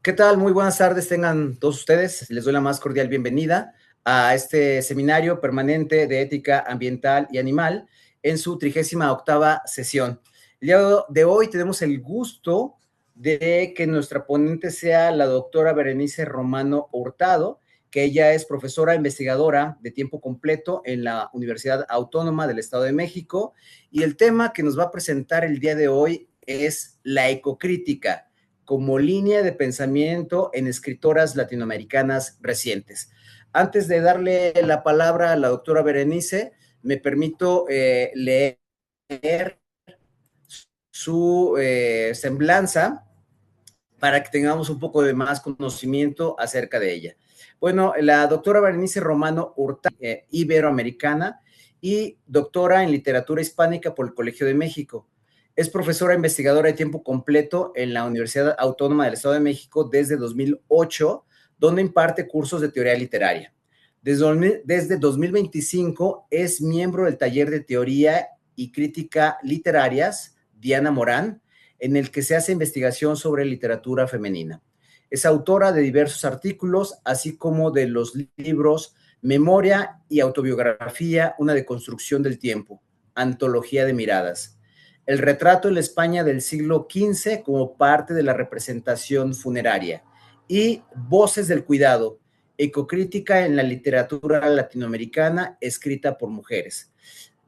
¿Qué tal? Muy buenas tardes, tengan todos ustedes. Les doy la más cordial bienvenida a este seminario permanente de ética ambiental y animal en su 38ª sesión. El día de hoy tenemos el gusto de que nuestra ponente sea la doctora Berenice Romano Hurtado, que ella es profesora investigadora de tiempo completo en la Universidad Autónoma del Estado de México, y el tema que nos va a presentar el día de hoy es la ecocrítica como línea de pensamiento en escritoras latinoamericanas recientes. Antes de darle la palabra a la doctora Berenice, me permito leer su semblanza para que tengamos un poco de más conocimiento acerca de ella. Bueno, la doctora Berenice Romano Hurtado, iberoamericana y doctora en literatura hispánica por el Colegio de México. Es profesora investigadora de tiempo completo en la Universidad Autónoma del Estado de México desde 2008, donde imparte cursos de teoría literaria. Desde 2025 es miembro del taller de teoría y crítica literarias Diana Morán, en el que se hace investigación sobre literatura femenina. Es autora de diversos artículos, así como de los libros Memoria y Autobiografía, una deconstrucción del tiempo, Antología de miradas, El retrato en la España del siglo XV como parte de la representación funeraria y Voces del cuidado, ecocrítica en la literatura latinoamericana escrita por mujeres.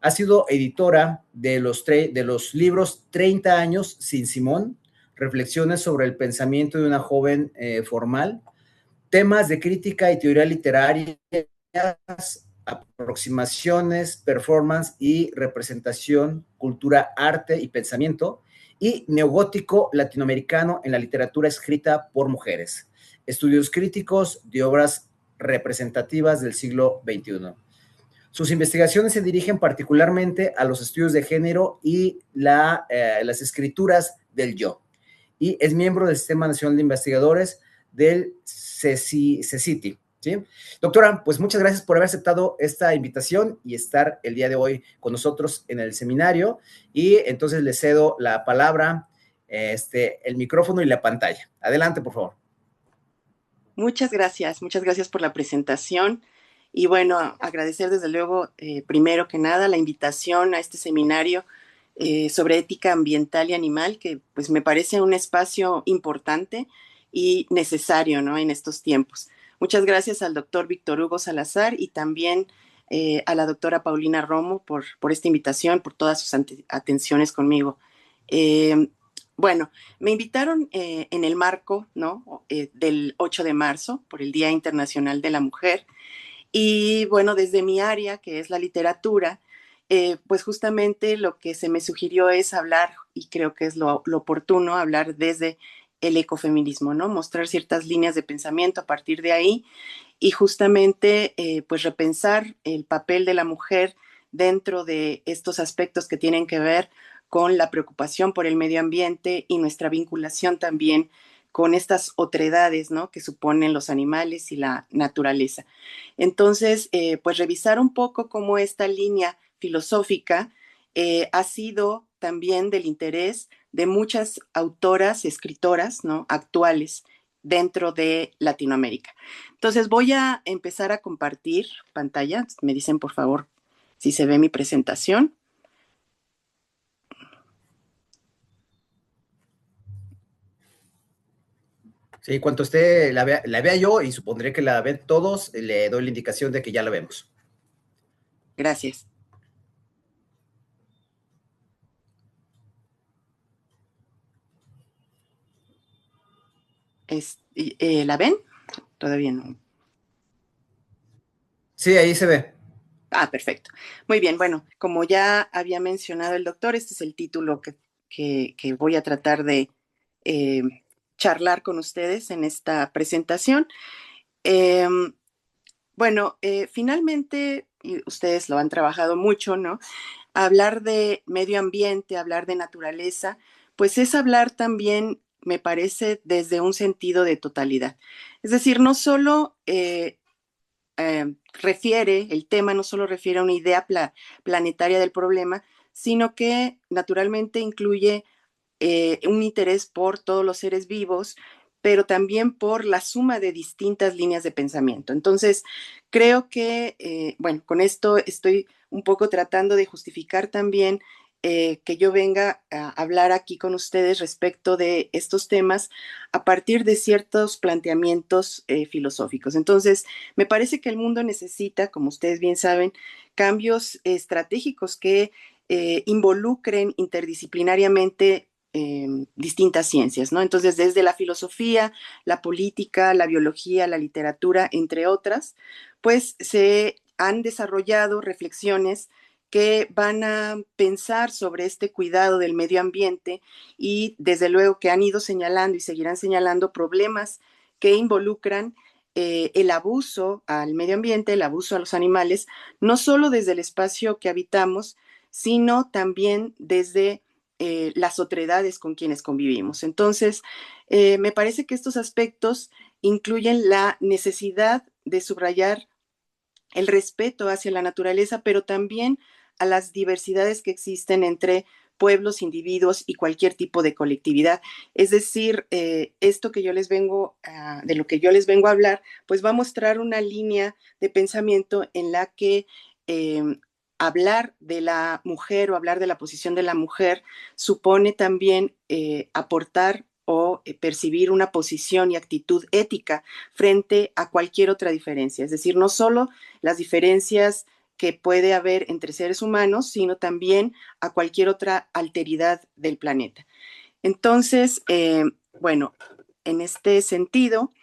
Ha sido editora de los libros 30 años sin Simón, Reflexiones sobre el pensamiento de una joven formal, temas de crítica y teoría literaria, aproximaciones, performance y representación, cultura, arte y pensamiento, y neogótico latinoamericano en la literatura escrita por mujeres. Estudios críticos de obras representativas del siglo XXI. Sus investigaciones se dirigen particularmente a los estudios de género y las escrituras del yo. Y es miembro del Sistema Nacional de Investigadores del CECITI. ¿Sí? Doctora, pues muchas gracias por haber aceptado esta invitación y estar el día de hoy con nosotros en el seminario. Y entonces le cedo la palabra, el micrófono y la pantalla. Adelante, por favor. Muchas gracias por la presentación. Y bueno, agradecer desde luego, primero que nada, la invitación a este seminario sobre ética ambiental y animal, que pues me parece un espacio importante y necesario, ¿no?, en estos tiempos. Muchas gracias al doctor Víctor Hugo Salazar y también a la doctora Paulina Romo por esta invitación, por todas sus atenciones conmigo. Bueno, me invitaron en el marco, ¿no?, del 8 de marzo, por el Día Internacional de la Mujer. Y bueno, desde mi área, que es la literatura, pues justamente lo que se me sugirió es hablar, y creo que es lo oportuno, hablar desde el ecofeminismo, ¿no? Mostrar ciertas líneas de pensamiento a partir de ahí y justamente pues repensar el papel de la mujer dentro de estos aspectos que tienen que ver con la preocupación por el medio ambiente y nuestra vinculación también con estas otredades, ¿no?, que suponen los animales y la naturaleza. Entonces, pues revisar un poco cómo esta línea filosófica ha sido también del interés de muchas autoras, escritoras, ¿no?, actuales dentro de Latinoamérica. Entonces voy a empezar a compartir pantalla. Me dicen, por favor, si se ve mi presentación. Sí, cuanto esté, la vea yo y supondré que la ven todos, le doy la indicación de que ya la vemos. Gracias. ¿La ven? Todavía no. Sí, ahí se ve. Ah, perfecto. Muy bien, bueno, como ya había mencionado el doctor, este es el título que voy a tratar de eh, charlar con ustedes en esta presentación. Eh, bueno, finalmente, y ustedes lo han trabajado mucho, ¿no? Hablar de medio ambiente, hablar de naturaleza, pues es hablar también, me parece, desde un sentido de totalidad. Es decir, no solo el tema no solo refiere a una idea planetaria del problema, sino que naturalmente incluye un interés por todos los seres vivos, pero también por la suma de distintas líneas de pensamiento. Entonces, creo que, bueno, con esto estoy un poco tratando de justificar también que yo venga a hablar aquí con ustedes respecto de estos temas a partir de ciertos planteamientos filosóficos. Entonces, me parece que el mundo necesita, como ustedes bien saben, cambios estratégicos que involucren interdisciplinariamente distintas ciencias, ¿no? Entonces, desde la filosofía, la política, la biología, la literatura, entre otras, pues se han desarrollado reflexiones que van a pensar sobre este cuidado del medio ambiente y desde luego que han ido señalando y seguirán señalando problemas que involucran el abuso al medio ambiente, el abuso a los animales, no solo desde el espacio que habitamos, sino también desde las otredades con quienes convivimos. Entonces, me parece que estos aspectos incluyen la necesidad de subrayar el respeto hacia la naturaleza, pero también a las diversidades que existen entre pueblos, individuos y cualquier tipo de colectividad. Es decir, esto que yo les vengo, de lo que yo les vengo a hablar, pues va a mostrar una línea de pensamiento en la que hablar de la mujer o hablar de la posición de la mujer supone también aportar o percibir una posición y actitud ética frente a cualquier otra diferencia. Es decir, no solo las diferencias que puede haber entre seres humanos, sino también a cualquier otra alteridad del planeta. Entonces, bueno, en este sentido,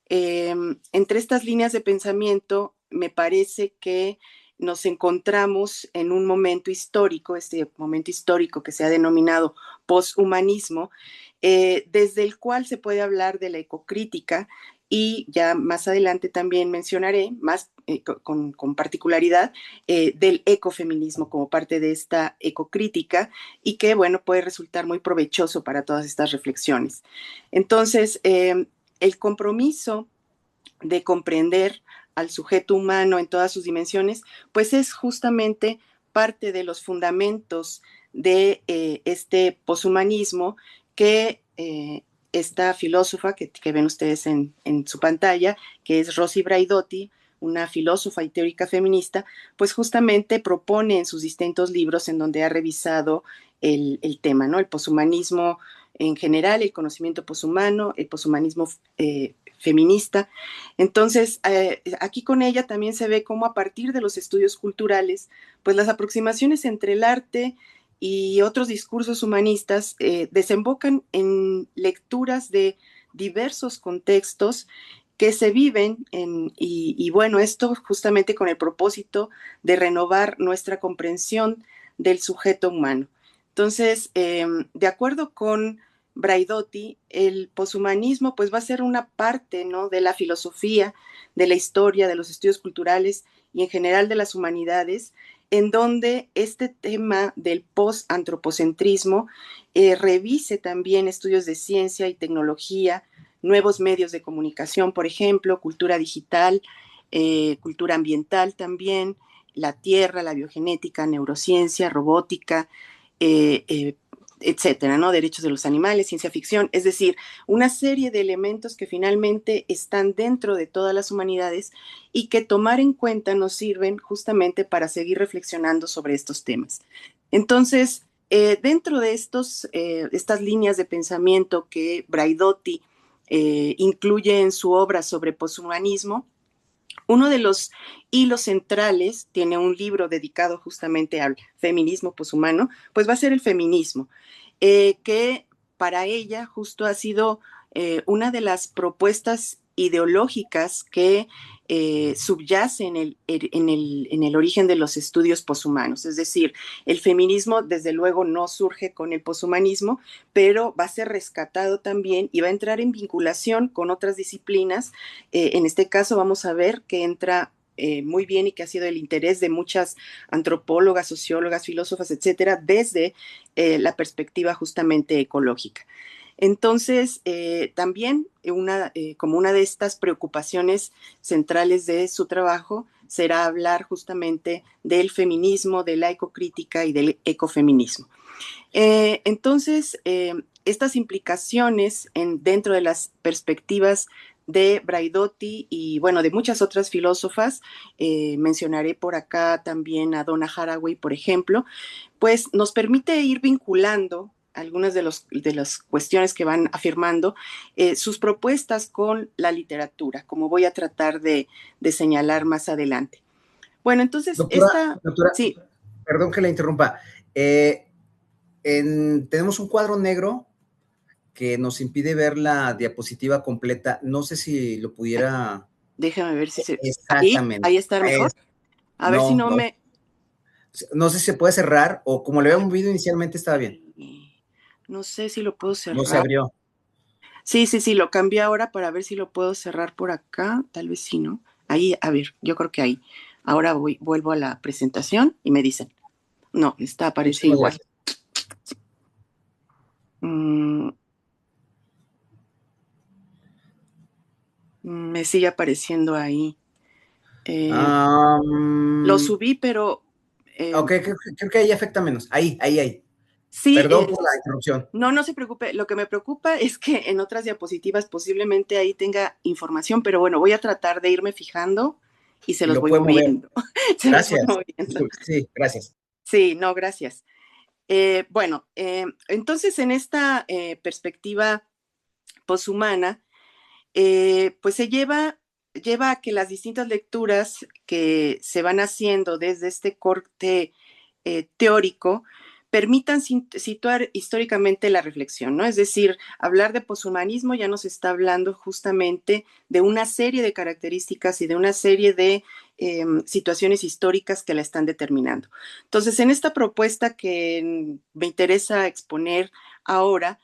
entre estas líneas de pensamiento, me parece que nos encontramos en un momento histórico, este momento histórico que se ha denominado poshumanismo, desde el cual se puede hablar de la ecocrítica y ya más adelante también mencionaré más con particularidad del ecofeminismo como parte de esta ecocrítica y que, bueno, puede resultar muy provechoso para todas estas reflexiones. Entonces, el compromiso de comprender al sujeto humano en todas sus dimensiones, pues es justamente parte de los fundamentos de este poshumanismo que esta filósofa que ven ustedes en su pantalla, que es Rosy Braidotti, una filósofa y teórica feminista, pues justamente propone en sus distintos libros en donde ha revisado el tema, ¿no? El poshumanismo en general, el conocimiento poshumano, el poshumanismo feminista. Entonces, aquí con ella también se ve cómo a partir de los estudios culturales, pues las aproximaciones entre el arte y otros discursos humanistas desembocan en lecturas de diversos contextos que se viven y bueno, esto justamente con el propósito de renovar nuestra comprensión del sujeto humano. Entonces, de acuerdo con Braidotti, el poshumanismo pues va a ser una parte, ¿no?, de la filosofía, de la historia, de los estudios culturales y en general de las humanidades, en donde este tema del post-antropocentrismo revise también estudios de ciencia y tecnología, nuevos medios de comunicación, por ejemplo, cultura digital, cultura ambiental también, la tierra, la biogenética, neurociencia, robótica, etcétera, ¿no? Derechos de los animales, ciencia ficción, es decir, una serie de elementos que finalmente están dentro de todas las humanidades y que tomar en cuenta nos sirven justamente para seguir reflexionando sobre estos temas. Entonces, dentro de estas líneas de pensamiento que Braidotti incluye en su obra sobre poshumanismo, uno de los hilos centrales, tiene un libro dedicado justamente al feminismo poshumano, pues va a ser el feminismo, que para ella justo ha sido una de las propuestas ideológicas que subyace en el origen de los estudios poshumanos. Es decir, el feminismo desde luego no surge con el poshumanismo, pero va a ser rescatado también y va a entrar en vinculación con otras disciplinas. En este caso vamos a ver que entra muy bien y que ha sido el interés de muchas antropólogas, sociólogas, filósofas, etcétera, desde la perspectiva justamente ecológica. Entonces, también como una de estas preocupaciones centrales de su trabajo será hablar justamente del feminismo, de la ecocrítica y del ecofeminismo. Entonces, estas implicaciones dentro de las perspectivas de Braidotti y, bueno, de muchas otras filósofas, mencionaré por acá también a Donna Haraway, por ejemplo, pues nos permite ir vinculando algunas de las cuestiones que van afirmando sus propuestas con la literatura, como voy a tratar de señalar más adelante. Bueno, entonces, Doctora, sí. perdón que la interrumpa. Tenemos un cuadro negro que nos impide ver la diapositiva completa. No sé si lo pudiera. Déjame ver si se... Exactamente. Ahí está mejor. A ver si No, no no. me... No sé si se puede cerrar o como lo había movido inicialmente estaba bien. No sé si lo puedo cerrar. No se abrió. Sí, lo cambié ahora para ver si lo puedo cerrar por acá. Tal vez sí, ¿no? Ahí, a ver, yo creo que ahí. Ahora vuelvo a la presentación y me dicen. No, aparece igual. Me sigue apareciendo ahí. Lo subí, pero... ok, creo que ahí afecta menos. Ahí. Sí. Perdón por la interrupción. No se preocupe. Lo que me preocupa es que en otras diapositivas posiblemente ahí tenga información, pero bueno, voy a tratar de irme fijando y se los voy moviendo. Gracias. Sí, gracias. Sí, no, gracias. Bueno, entonces en esta perspectiva poshumana, pues se lleva a que las distintas lecturas que se van haciendo desde este corte teórico permitan situar históricamente la reflexión, ¿no? Es decir, hablar de poshumanismo ya nos está hablando justamente de una serie de características y de una serie de situaciones históricas que la están determinando. Entonces, en esta propuesta que me interesa exponer ahora,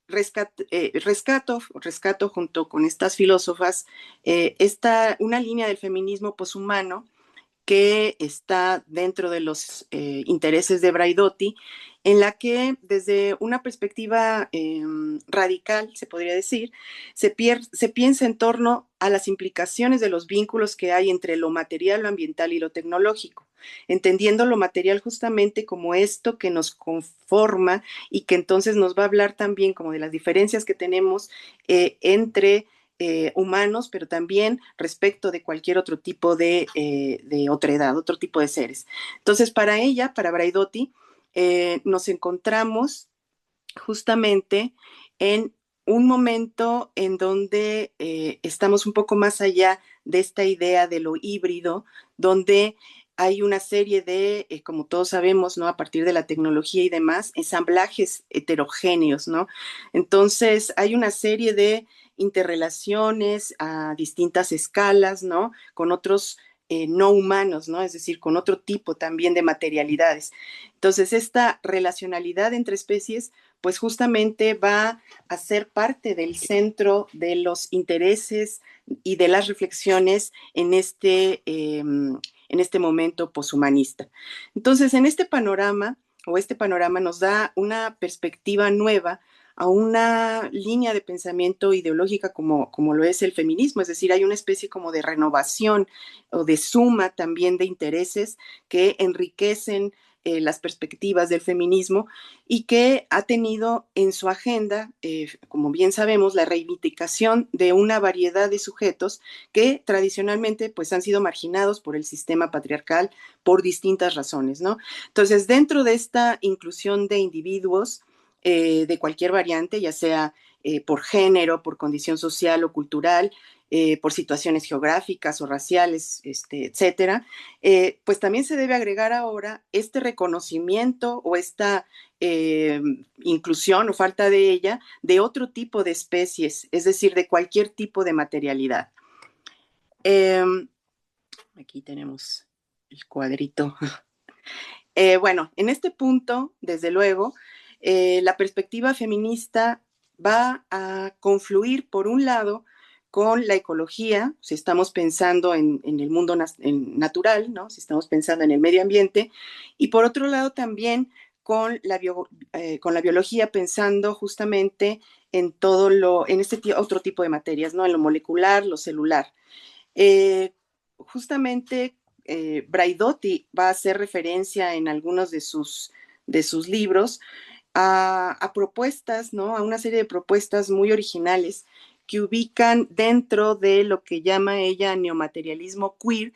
rescato junto con estas filósofas una línea del feminismo poshumano que está dentro de los intereses de Braidotti, en la que desde una perspectiva radical, se podría decir, se piensa en torno a las implicaciones de los vínculos que hay entre lo material, lo ambiental y lo tecnológico, entendiendo lo material justamente como esto que nos conforma y que entonces nos va a hablar también como de las diferencias que tenemos entre humanos, pero también respecto de cualquier otro tipo de otredad, otro tipo de seres. Entonces, para ella, para Braidotti, nos encontramos justamente en un momento en donde estamos un poco más allá de esta idea de lo híbrido, donde hay una serie de, como todos sabemos, ¿no? A partir de la tecnología y demás, ensamblajes heterogéneos, ¿no? Entonces, hay una serie de interrelaciones a distintas escalas, ¿no? Con otros no humanos, ¿no? Es decir, con otro tipo también de materialidades. Entonces, esta relacionalidad entre especies, pues justamente va a ser parte del centro de los intereses y de las reflexiones en este momento poshumanista. Entonces, en este panorama nos da una perspectiva nueva a una línea de pensamiento ideológica como lo es el feminismo, es decir, hay una especie como de renovación o de suma también de intereses que enriquecen las perspectivas del feminismo y que ha tenido en su agenda, como bien sabemos, la reivindicación de una variedad de sujetos que tradicionalmente pues han sido marginados por el sistema patriarcal por distintas razones, ¿no? Entonces, dentro de esta inclusión de individuos de cualquier variante, ya sea por género, por condición social o cultural, por situaciones geográficas o raciales, etcétera, pues también se debe agregar ahora este reconocimiento o esta inclusión o falta de ella de otro tipo de especies, es decir, de cualquier tipo de materialidad. Aquí tenemos el cuadrito. Bueno, en este punto, desde luego, la perspectiva feminista va a confluir, por un lado, con la ecología, si estamos pensando en el mundo natural, ¿no? Si estamos pensando en el medio ambiente, y por otro lado también con la biología, pensando justamente en en este otro tipo de materias, ¿no? En lo molecular, lo celular. Justamente Braidotti va a hacer referencia en algunos de sus libros a propuestas, ¿no? A una serie de propuestas muy originales que ubican dentro de lo que llama ella neomaterialismo queer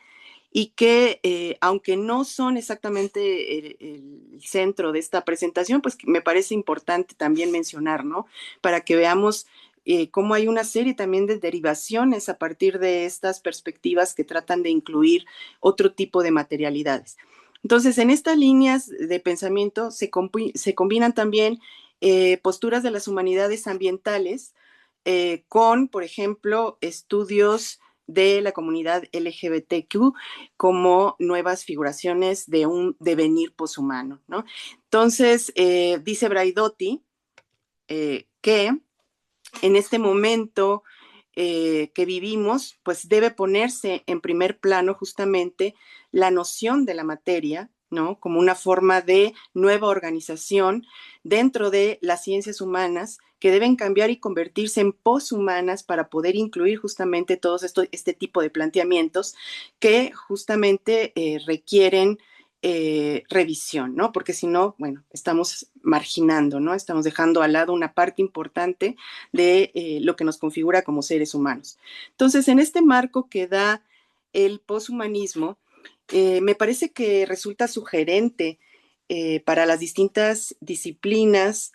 y que, aunque no son exactamente el centro de esta presentación, pues me parece importante también mencionar, ¿no? Para que veamos cómo hay una serie también de derivaciones a partir de estas perspectivas que tratan de incluir otro tipo de materialidades. Entonces, en estas líneas de pensamiento se combinan también posturas de las humanidades ambientales con, por ejemplo, estudios de la comunidad LGBTQ como nuevas figuraciones de un devenir poshumano, ¿no? Entonces, dice Braidotti que en este momento que vivimos, pues debe ponerse en primer plano justamente la noción de la materia, ¿no? Como una forma de nueva organización dentro de las ciencias humanas que deben cambiar y convertirse en poshumanas para poder incluir justamente todos este tipo de planteamientos que justamente requieren revisión, ¿no? Porque si no, bueno, estamos marginando, ¿no? Estamos dejando al lado una parte importante de lo que nos configura como seres humanos. Entonces, en este marco que da el poshumanismo, me parece que resulta sugerente para las distintas disciplinas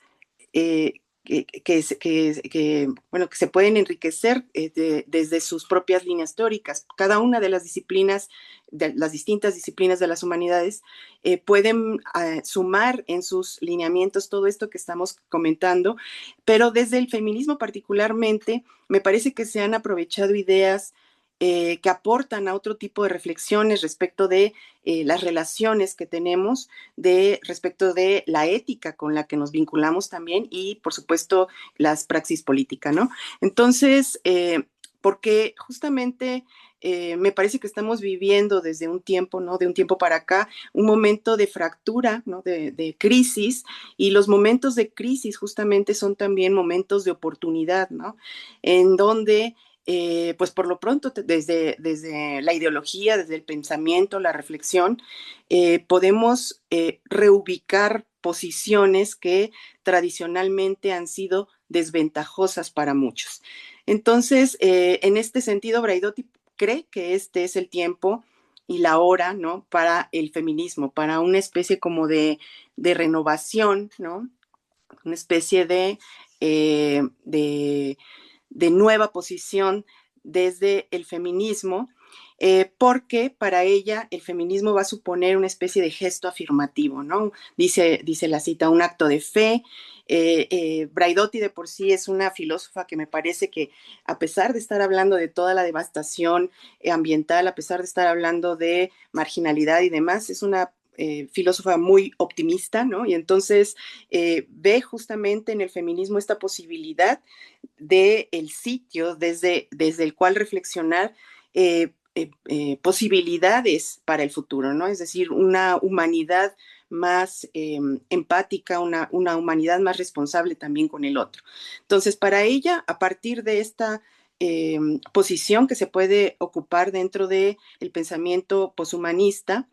bueno, que se pueden enriquecer desde sus propias líneas teóricas. Cada una de las disciplinas, de las distintas disciplinas de las humanidades, pueden sumar en sus lineamientos todo esto que estamos comentando, pero desde el feminismo particularmente, me parece que se han aprovechado ideas que aportan a otro tipo de reflexiones respecto de las relaciones que tenemos, respecto de la ética con la que nos vinculamos también y, por supuesto, las praxis políticas, ¿no? Entonces, porque justamente me parece que estamos viviendo desde un tiempo, ¿no? De un tiempo para acá, un momento de fractura, ¿no? De crisis, y los momentos de crisis justamente son también momentos de oportunidad, ¿no? En donde pues por lo pronto, desde la ideología, desde el pensamiento, la reflexión, podemos reubicar posiciones que tradicionalmente han sido desventajosas para muchos. Entonces, en este sentido, Braidotti cree que este es el tiempo y la hora, ¿no? Para el feminismo, para una especie como de renovación, ¿no? Una especie de nueva posición desde el feminismo, porque para ella el feminismo va a suponer una especie de gesto afirmativo, ¿no? Dice la cita, un acto de fe. Braidotti de por sí es una filósofa que me parece que, a pesar de estar hablando de toda la devastación ambiental, a pesar de estar hablando de marginalidad y demás, es una filósofa muy optimista, ¿no? Y entonces ve justamente en el feminismo esta posibilidad del sitio desde el cual reflexionar posibilidades para el futuro, ¿no? Es decir, una humanidad más empática, una humanidad más responsable también con el otro. Entonces, para ella, a partir de esta posición que se puede ocupar dentro del pensamiento poshumanista,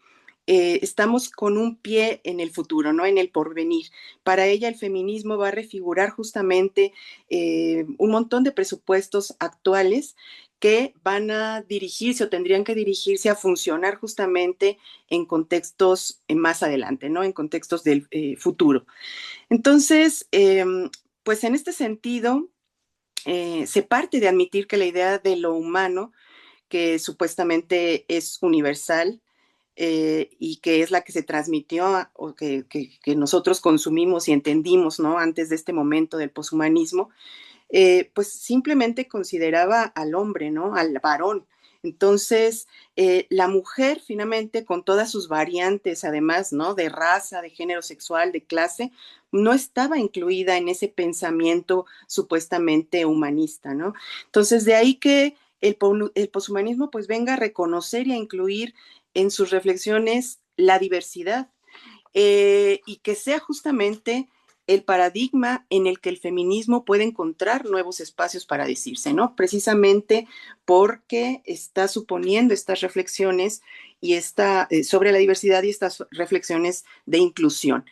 estamos con un pie en el futuro, ¿no? En el porvenir. Para ella el feminismo va a refigurar justamente un montón de presupuestos actuales que van a dirigirse o tendrían que dirigirse a funcionar justamente en contextos más adelante, ¿no? En contextos del futuro. Entonces, pues en este sentido, se parte de admitir que la idea de lo humano, que supuestamente es universal, y que es la que se transmitió o que nosotros consumimos y entendimos, ¿no? Antes de este momento del poshumanismo, pues simplemente consideraba al hombre, ¿no? Al varón. Entonces, la mujer finalmente, con todas sus variantes, además, ¿no? De raza, de género sexual, de clase, no estaba incluida en ese pensamiento supuestamente humanista, ¿no? Entonces, de ahí que el poshumanismo pues venga a reconocer y a incluir en sus reflexiones la diversidad y que sea justamente el paradigma en el que el feminismo puede encontrar nuevos espacios para decirse, ¿no? Precisamente porque está suponiendo estas reflexiones y sobre la diversidad y estas reflexiones de inclusión.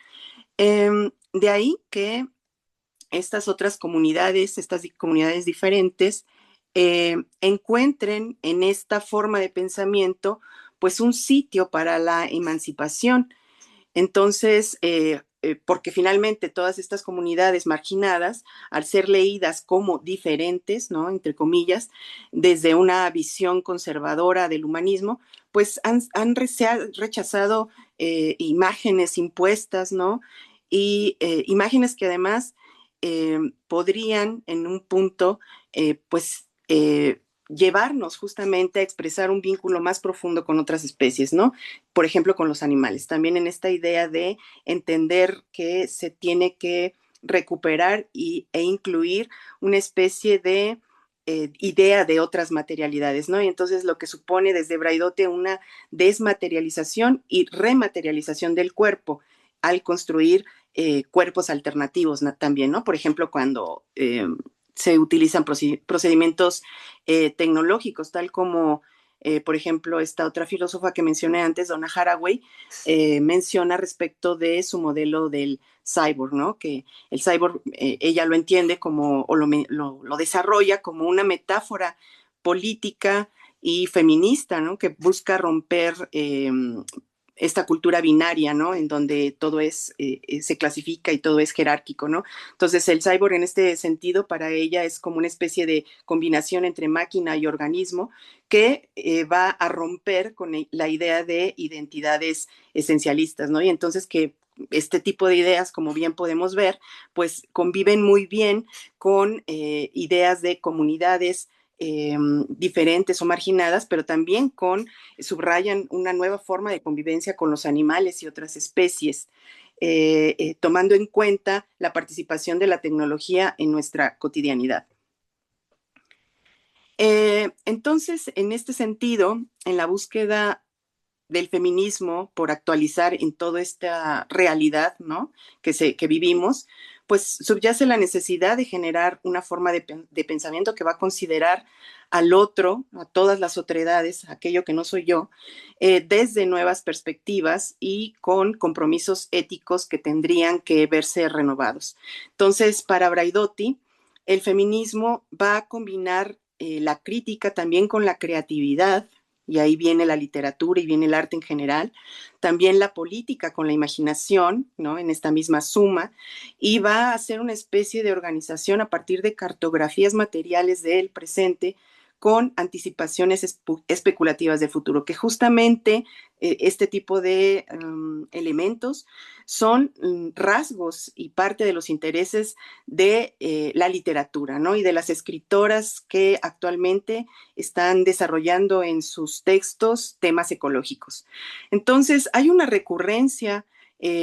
De ahí que estas otras comunidades, estas comunidades diferentes, encuentren en esta forma de pensamiento pues un sitio para la emancipación. Entonces, porque finalmente todas estas comunidades marginadas, al ser leídas como diferentes, ¿no? Entre comillas, desde una visión conservadora del humanismo, pues han rechazado imágenes impuestas, ¿no? Y imágenes que además podrían en un punto, pues, llevarnos justamente a expresar un vínculo más profundo con otras especies, ¿no? Por ejemplo, con los animales. También en esta idea de entender que se tiene que recuperar e incluir una especie de idea de otras materialidades, ¿no? Y entonces lo que supone desde Braidotti una desmaterialización y rematerialización del cuerpo al construir cuerpos alternativos también, ¿no? Por ejemplo, cuando se utilizan procedimientos tecnológicos, tal como, por ejemplo, esta otra filósofa que mencioné antes, Donna Haraway, menciona respecto de su modelo del cyborg, ¿no? Que el cyborg, ella lo entiende como, o lo desarrolla como una metáfora política y feminista, ¿no? Que busca romper esta cultura binaria, ¿no? En donde todo se clasifica y todo es jerárquico, ¿no? Entonces el cyborg en este sentido para ella es como una especie de combinación entre máquina y organismo que va a romper con la idea de identidades esencialistas, ¿no? Y entonces que este tipo de ideas, como bien podemos ver, pues conviven muy bien con ideas de comunidades diferentes o marginadas, pero también subrayan una nueva forma de convivencia con los animales y otras especies, tomando en cuenta la participación de la tecnología en nuestra cotidianidad. Entonces, en este sentido, en la búsqueda del feminismo por actualizar en toda esta realidad, ¿no? que vivimos, pues subyace la necesidad de generar una forma de pensamiento que va a considerar al otro, a todas las otredades, aquello que no soy yo, desde nuevas perspectivas y con compromisos éticos que tendrían que verse renovados. Entonces, para Braidotti, el feminismo va a combinar la crítica también con la creatividad, y ahí viene la literatura y viene el arte en general, también la política con la imaginación, ¿no? En esta misma suma, y va a hacer una especie de organización a partir de cartografías materiales del presente con anticipaciones especulativas del futuro, que justamente este tipo de elementos son rasgos y parte de los intereses de la literatura, ¿no? Y de las escritoras que actualmente están desarrollando en sus textos temas ecológicos. Entonces, hay una recurrencia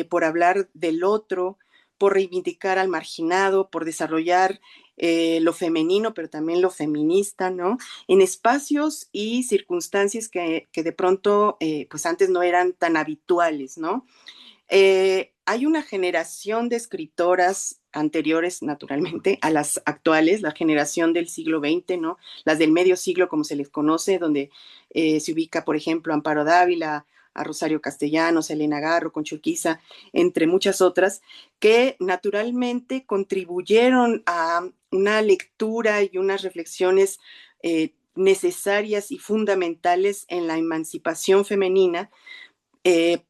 por hablar del otro, por reivindicar al marginado, por desarrollar lo femenino, pero también lo feminista, ¿no? En espacios y circunstancias que de pronto, pues antes no eran tan habituales, ¿no? Hay una generación de escritoras anteriores, naturalmente, a las actuales, la generación del siglo XX, ¿no? Las del medio siglo, como se les conoce, donde se ubica, por ejemplo, Amparo Dávila, a Rosario Castellanos, Elena Garro, Concha Urquiza, entre muchas otras, que naturalmente contribuyeron a una lectura y unas reflexiones necesarias y fundamentales en la emancipación femenina,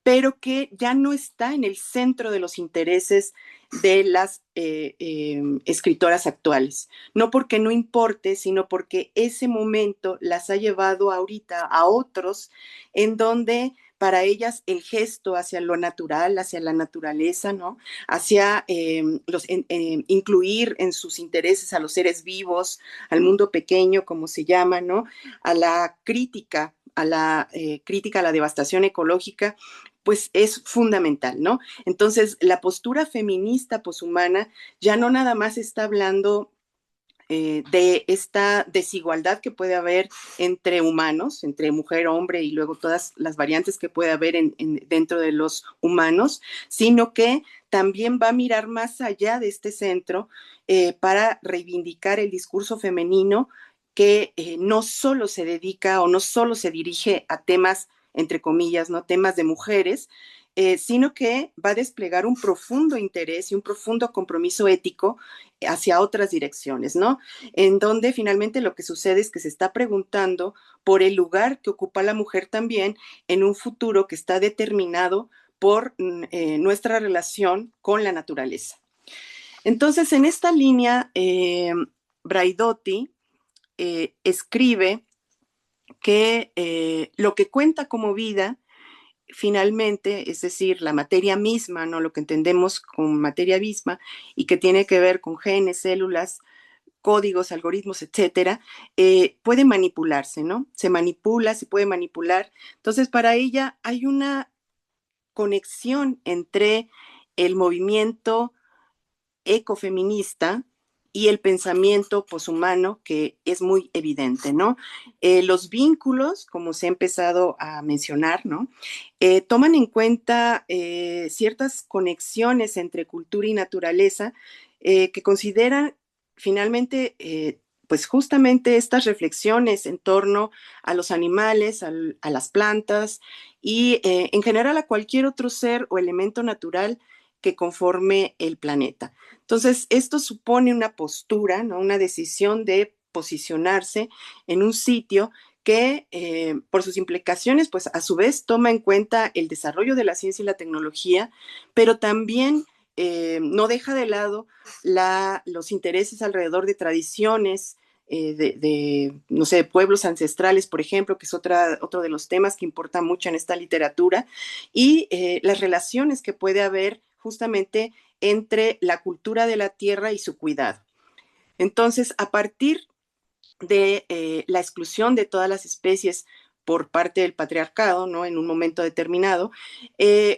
pero que ya no está en el centro de los intereses de las escritoras actuales. No porque no importe, sino porque ese momento las ha llevado ahorita a otros en donde para ellas el gesto hacia lo natural, hacia la naturaleza, ¿no? Hacia incluir en sus intereses a los seres vivos, al mundo pequeño, como se llama, ¿no? A la crítica a la crítica a la devastación ecológica, pues es fundamental, ¿no? Entonces, la postura feminista poshumana ya no nada más está hablando de esta desigualdad que puede haber entre humanos, entre mujer, hombre y luego todas las variantes que puede haber dentro de los humanos, sino que también va a mirar más allá de este centro para reivindicar el discurso femenino que no solo se dedica o no solo se dirige a temas, entre comillas, ¿no? Temas de mujeres, sino que va a desplegar un profundo interés y un profundo compromiso ético hacia otras direcciones, ¿no? En donde finalmente lo que sucede es que se está preguntando por el lugar que ocupa la mujer también en un futuro que está determinado por nuestra relación con la naturaleza. Entonces, en esta línea, Braidotti escribe que lo que cuenta como vida, finalmente, es decir, la materia misma, ¿no? Lo que entendemos como materia misma y que tiene que ver con genes, células, códigos, algoritmos, etcétera, puede manipularse, ¿no? Se manipula, se puede manipular. Entonces, para ella hay una conexión entre el movimiento ecofeminista y el pensamiento poshumano, que es muy evidente, ¿no? Los vínculos, como se ha empezado a mencionar, ¿no? Toman en cuenta ciertas conexiones entre cultura y naturaleza que consideran finalmente, pues justamente estas reflexiones en torno a los animales, a las plantas y en general a cualquier otro ser o elemento natural que conforme el planeta. Entonces, esto supone una postura, ¿no? Una decisión de posicionarse en un sitio que, por sus implicaciones, pues a su vez toma en cuenta el desarrollo de la ciencia y la tecnología, pero también no deja de lado los intereses alrededor de tradiciones, no sé, pueblos ancestrales, por ejemplo, que es otro de los temas que importa mucho en esta literatura, y las relaciones que puede haber justamente entre la cultura de la tierra y su cuidado. Entonces, a partir de la exclusión de todas las especies por parte del patriarcado, ¿no? En un momento determinado,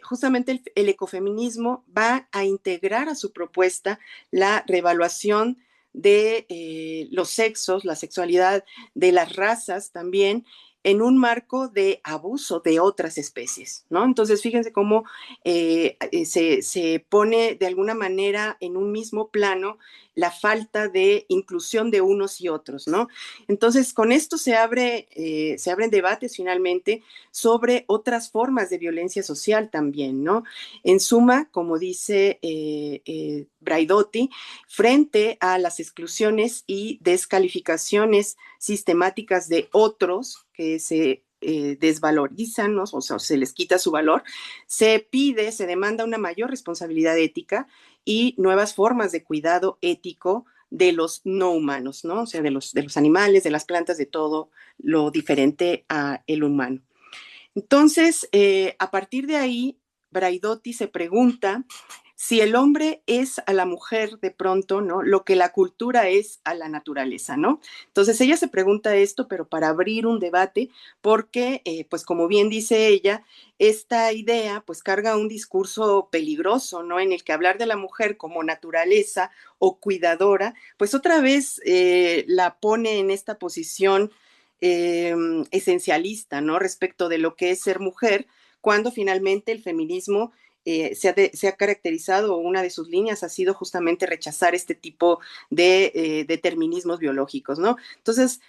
justamente el ecofeminismo va a integrar a su propuesta la reevaluación de los sexos, la sexualidad, de las razas también, en un marco de abuso de otras especies, ¿no? Entonces, fíjense cómo se pone de alguna manera en un mismo plano la falta de inclusión de unos y otros, ¿no? Entonces, con esto se abren debates finalmente sobre otras formas de violencia social también, ¿no? En suma, como dice Braidotti, frente a las exclusiones y descalificaciones sistemáticas de otros que se desvalorizan, ¿no? O sea, se les quita su valor, se demanda una mayor responsabilidad ética y nuevas formas de cuidado ético de los no humanos, ¿no? O sea, de los animales, de las plantas, de todo lo diferente a el humano. Entonces, a partir de ahí, Braidotti se pregunta si el hombre es a la mujer de pronto, ¿no? Lo que la cultura es a la naturaleza, ¿no? Entonces ella se pregunta esto, pero para abrir un debate, porque, pues como bien dice ella, esta idea pues carga un discurso peligroso, ¿no? En el que hablar de la mujer como naturaleza o cuidadora, pues otra vez la pone en esta posición esencialista, ¿no? Respecto de lo que es ser mujer, cuando finalmente el feminismo se ha caracterizado, una de sus líneas ha sido justamente rechazar este tipo de determinismos biológicos, ¿no? Entonces,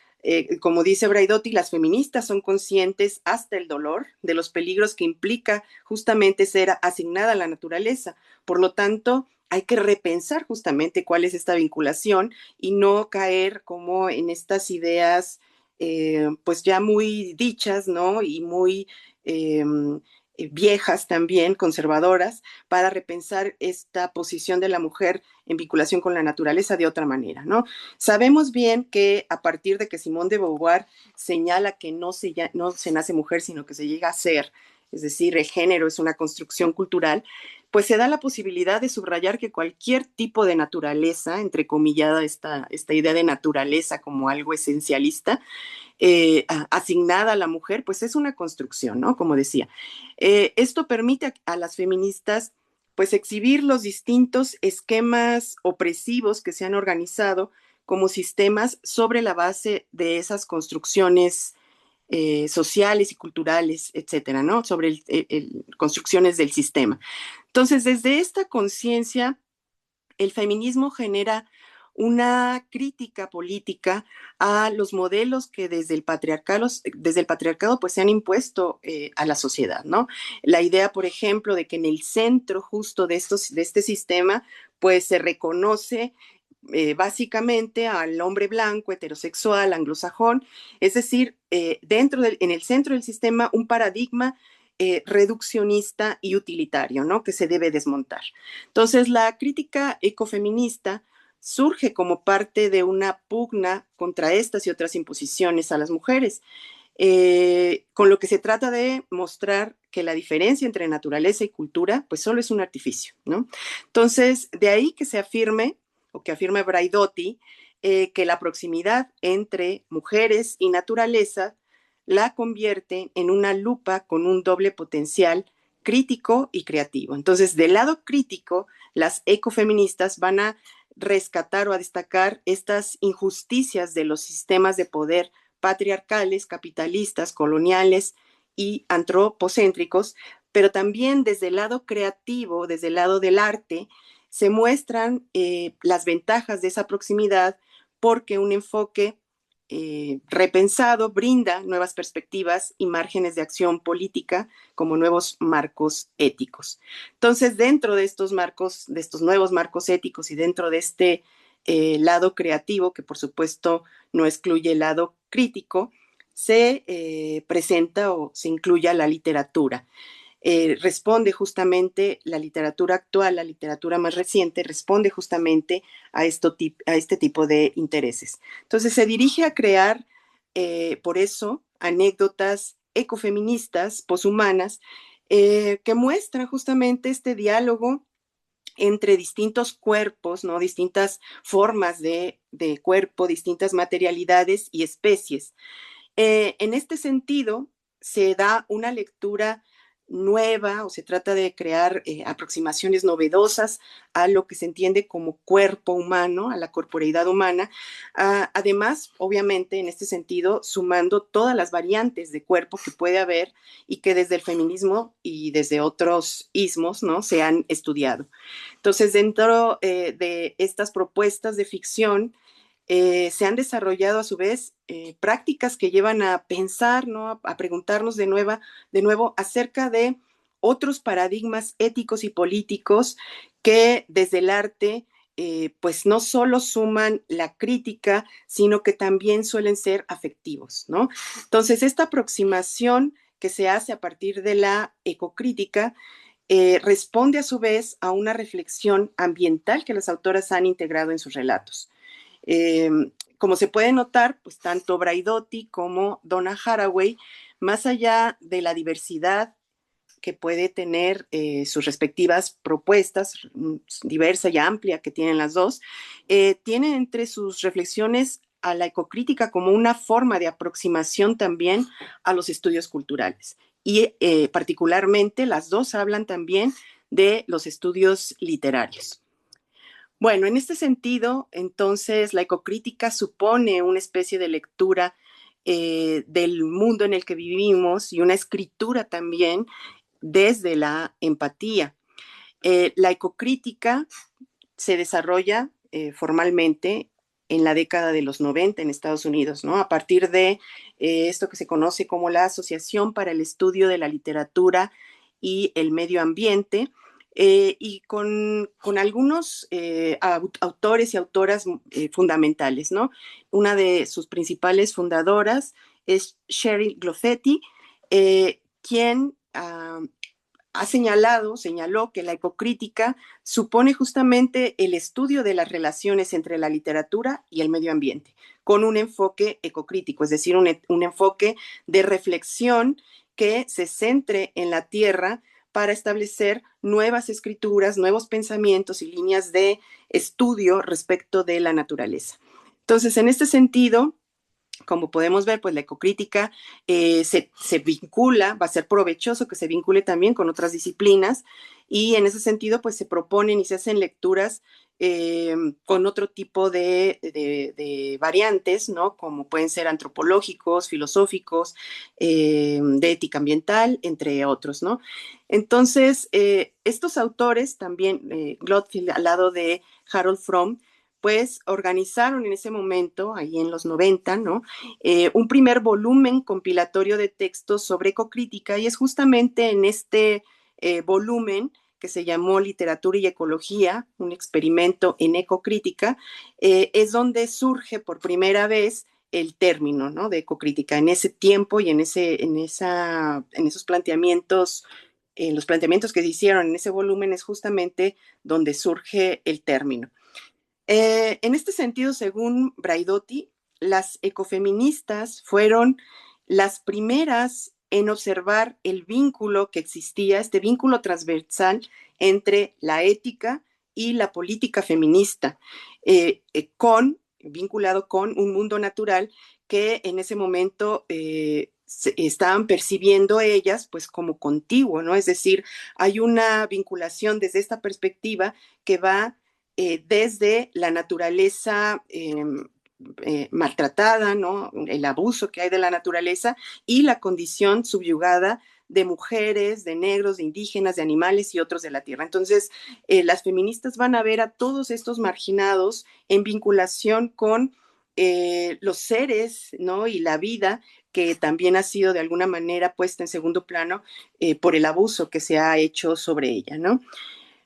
como dice Braidotti, las feministas son conscientes hasta el dolor de los peligros que implica justamente ser asignada a la naturaleza. Por lo tanto, hay que repensar justamente cuál es esta vinculación y no caer como en estas ideas pues ya muy dichas, ¿no? Y muy viejas también, conservadoras, para repensar esta posición de la mujer en vinculación con la naturaleza de otra manera, ¿no? Sabemos bien que a partir de que Simone de Beauvoir señala que no se nace mujer, sino que se llega a ser, es decir, el género es una construcción cultural, pues se da la posibilidad de subrayar que cualquier tipo de naturaleza, entrecomillada esta idea de naturaleza como algo esencialista, asignada a la mujer, pues es una construcción, ¿no? Como decía. Esto permite a las feministas pues exhibir los distintos esquemas opresivos que se han organizado como sistemas sobre la base de esas construcciones sociales y culturales, etcétera, ¿no? Sobre construcciones del sistema. Entonces, desde esta conciencia, el feminismo genera una crítica política a los modelos que desde el patriarcado pues se han impuesto a la sociedad, ¿no? La idea, por ejemplo, de que en el centro justo de este sistema pues se reconoce básicamente al hombre blanco, heterosexual, anglosajón, es decir, en el centro del sistema un paradigma reduccionista y utilitario, ¿no? Que se debe desmontar. Entonces, la crítica ecofeminista surge como parte de una pugna contra estas y otras imposiciones a las mujeres, con lo que se trata de mostrar que la diferencia entre naturaleza y cultura pues solo es un artificio, ¿no? Entonces, de ahí que se afirme, o que afirma Braidotti, que la proximidad entre mujeres y naturaleza la convierte en una lupa con un doble potencial crítico y creativo. Entonces, del lado crítico, las ecofeministas van a rescatar o a destacar estas injusticias de los sistemas de poder patriarcales, capitalistas, coloniales y antropocéntricos, pero también desde el lado creativo, desde el lado del arte, se muestran las ventajas de esa proximidad porque un enfoque repensado brinda nuevas perspectivas y márgenes de acción política como nuevos marcos éticos. Entonces, dentro de estos marcos, de estos nuevos marcos éticos y dentro de este lado creativo, que por supuesto no excluye el lado crítico, se presenta o se incluye a la literatura. Responde justamente la literatura actual, la literatura más reciente, responde justamente a este tipo de intereses. Entonces se dirige a crear, por eso, anécdotas ecofeministas, poshumanas, que muestran justamente este diálogo entre distintos cuerpos, ¿no? Distintas formas de cuerpo, distintas materialidades y especies. En este sentido, se da una lectura nueva o se trata de crear aproximaciones novedosas a lo que se entiende como cuerpo humano, a la corporeidad humana. Además, obviamente, en este sentido, sumando todas las variantes de cuerpo que puede haber y que desde el feminismo y desde otros ismos, ¿no? Se han estudiado. Entonces, dentro de estas propuestas de ficción, se han desarrollado a su vez prácticas que llevan a pensar, ¿no? A preguntarnos de nuevo acerca de otros paradigmas éticos y políticos que desde el arte pues no solo suman la crítica, sino que también suelen ser afectivos, ¿no? Entonces, esta aproximación que se hace a partir de la ecocrítica responde a su vez a una reflexión ambiental que las autoras han integrado en sus relatos. Eh, como se puede notar, pues tanto Braidotti como Donna Haraway, más allá de la diversidad que puede tener sus respectivas propuestas, diversa y amplia que tienen las dos, tienen entre sus reflexiones a la ecocrítica como una forma de aproximación también a los estudios culturales. Y particularmente las dos hablan también de los estudios literarios. Bueno, en este sentido, entonces, la ecocrítica supone una especie de lectura del mundo en el que vivimos y una escritura también desde la empatía. La ecocrítica se desarrolla formalmente en la década de los 90 en Estados Unidos, ¿no? A partir de esto que se conoce como la Asociación para el Estudio de la Literatura y el Medio Ambiente, y con algunos autores y autoras fundamentales, ¿no? Una de sus principales fundadoras es Sheryl Gloffetti, quien señaló que la ecocrítica supone justamente el estudio de las relaciones entre la literatura y el medio ambiente, con un enfoque ecocrítico, es decir, un enfoque de reflexión que se centre en la tierra para establecer nuevas escrituras, nuevos pensamientos y líneas de estudio respecto de la naturaleza. Entonces, en este sentido, como podemos ver, pues la ecocrítica se vincula, va a ser provechoso que se vincule también con otras disciplinas y en ese sentido pues se proponen y se hacen lecturas con otro tipo de variantes, ¿no? Como pueden ser antropológicos, filosóficos, de ética ambiental, entre otros, ¿no? Entonces, estos autores también, Glotfield al lado de Harold Fromm, pues organizaron en ese momento, ahí en los 90, ¿no? Un primer volumen compilatorio de textos sobre ecocrítica, y es justamente en este volumen que se llamó Literatura y Ecología, un experimento en ecocrítica, es donde surge por primera vez el término, ¿no?, de ecocrítica. En ese tiempo y en esos planteamientos, los planteamientos que se hicieron en ese volumen es justamente donde surge el término. En este sentido, según Braidotti, las ecofeministas fueron las primeras en observar el vínculo que existía, este vínculo transversal entre la ética y la política feminista, vinculado con un mundo natural que en ese momento estaban percibiendo ellas pues como contiguo, ¿no? Es decir, hay una vinculación desde esta perspectiva que va desde la naturaleza maltratada, ¿no?, el abuso que hay de la naturaleza y la condición subyugada de mujeres, de negros, de indígenas, de animales y otros de la tierra. Entonces, las feministas van a ver a todos estos marginados en vinculación con los seres, ¿no?, y la vida, que también ha sido de alguna manera puesta en segundo plano por el abuso que se ha hecho sobre ella, ¿no?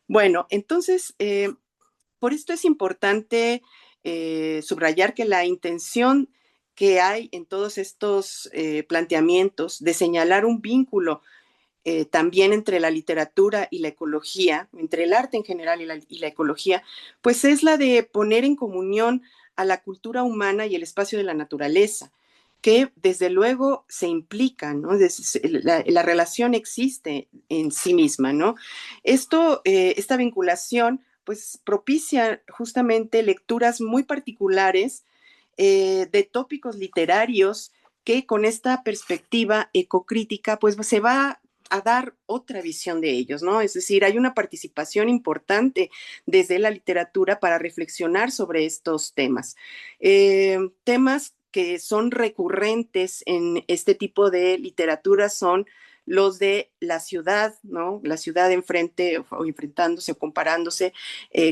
Bueno, entonces, por esto es importante subrayar que la intención que hay en todos estos planteamientos de señalar un vínculo también entre la literatura y la ecología, entre el arte en general y la ecología, pues es la de poner en comunión a la cultura humana y el espacio de la naturaleza, que desde luego se implican, ¿no? La relación existe en sí misma, ¿no? Esta vinculación, pues propicia justamente lecturas muy particulares de tópicos literarios que con esta perspectiva ecocrítica, pues se va a dar otra visión de ellos, ¿no? Es decir, hay una participación importante desde la literatura para reflexionar sobre estos temas. Temas que son recurrentes en este tipo de literatura son los de la ciudad, ¿no? La ciudad o enfrentándose o comparándose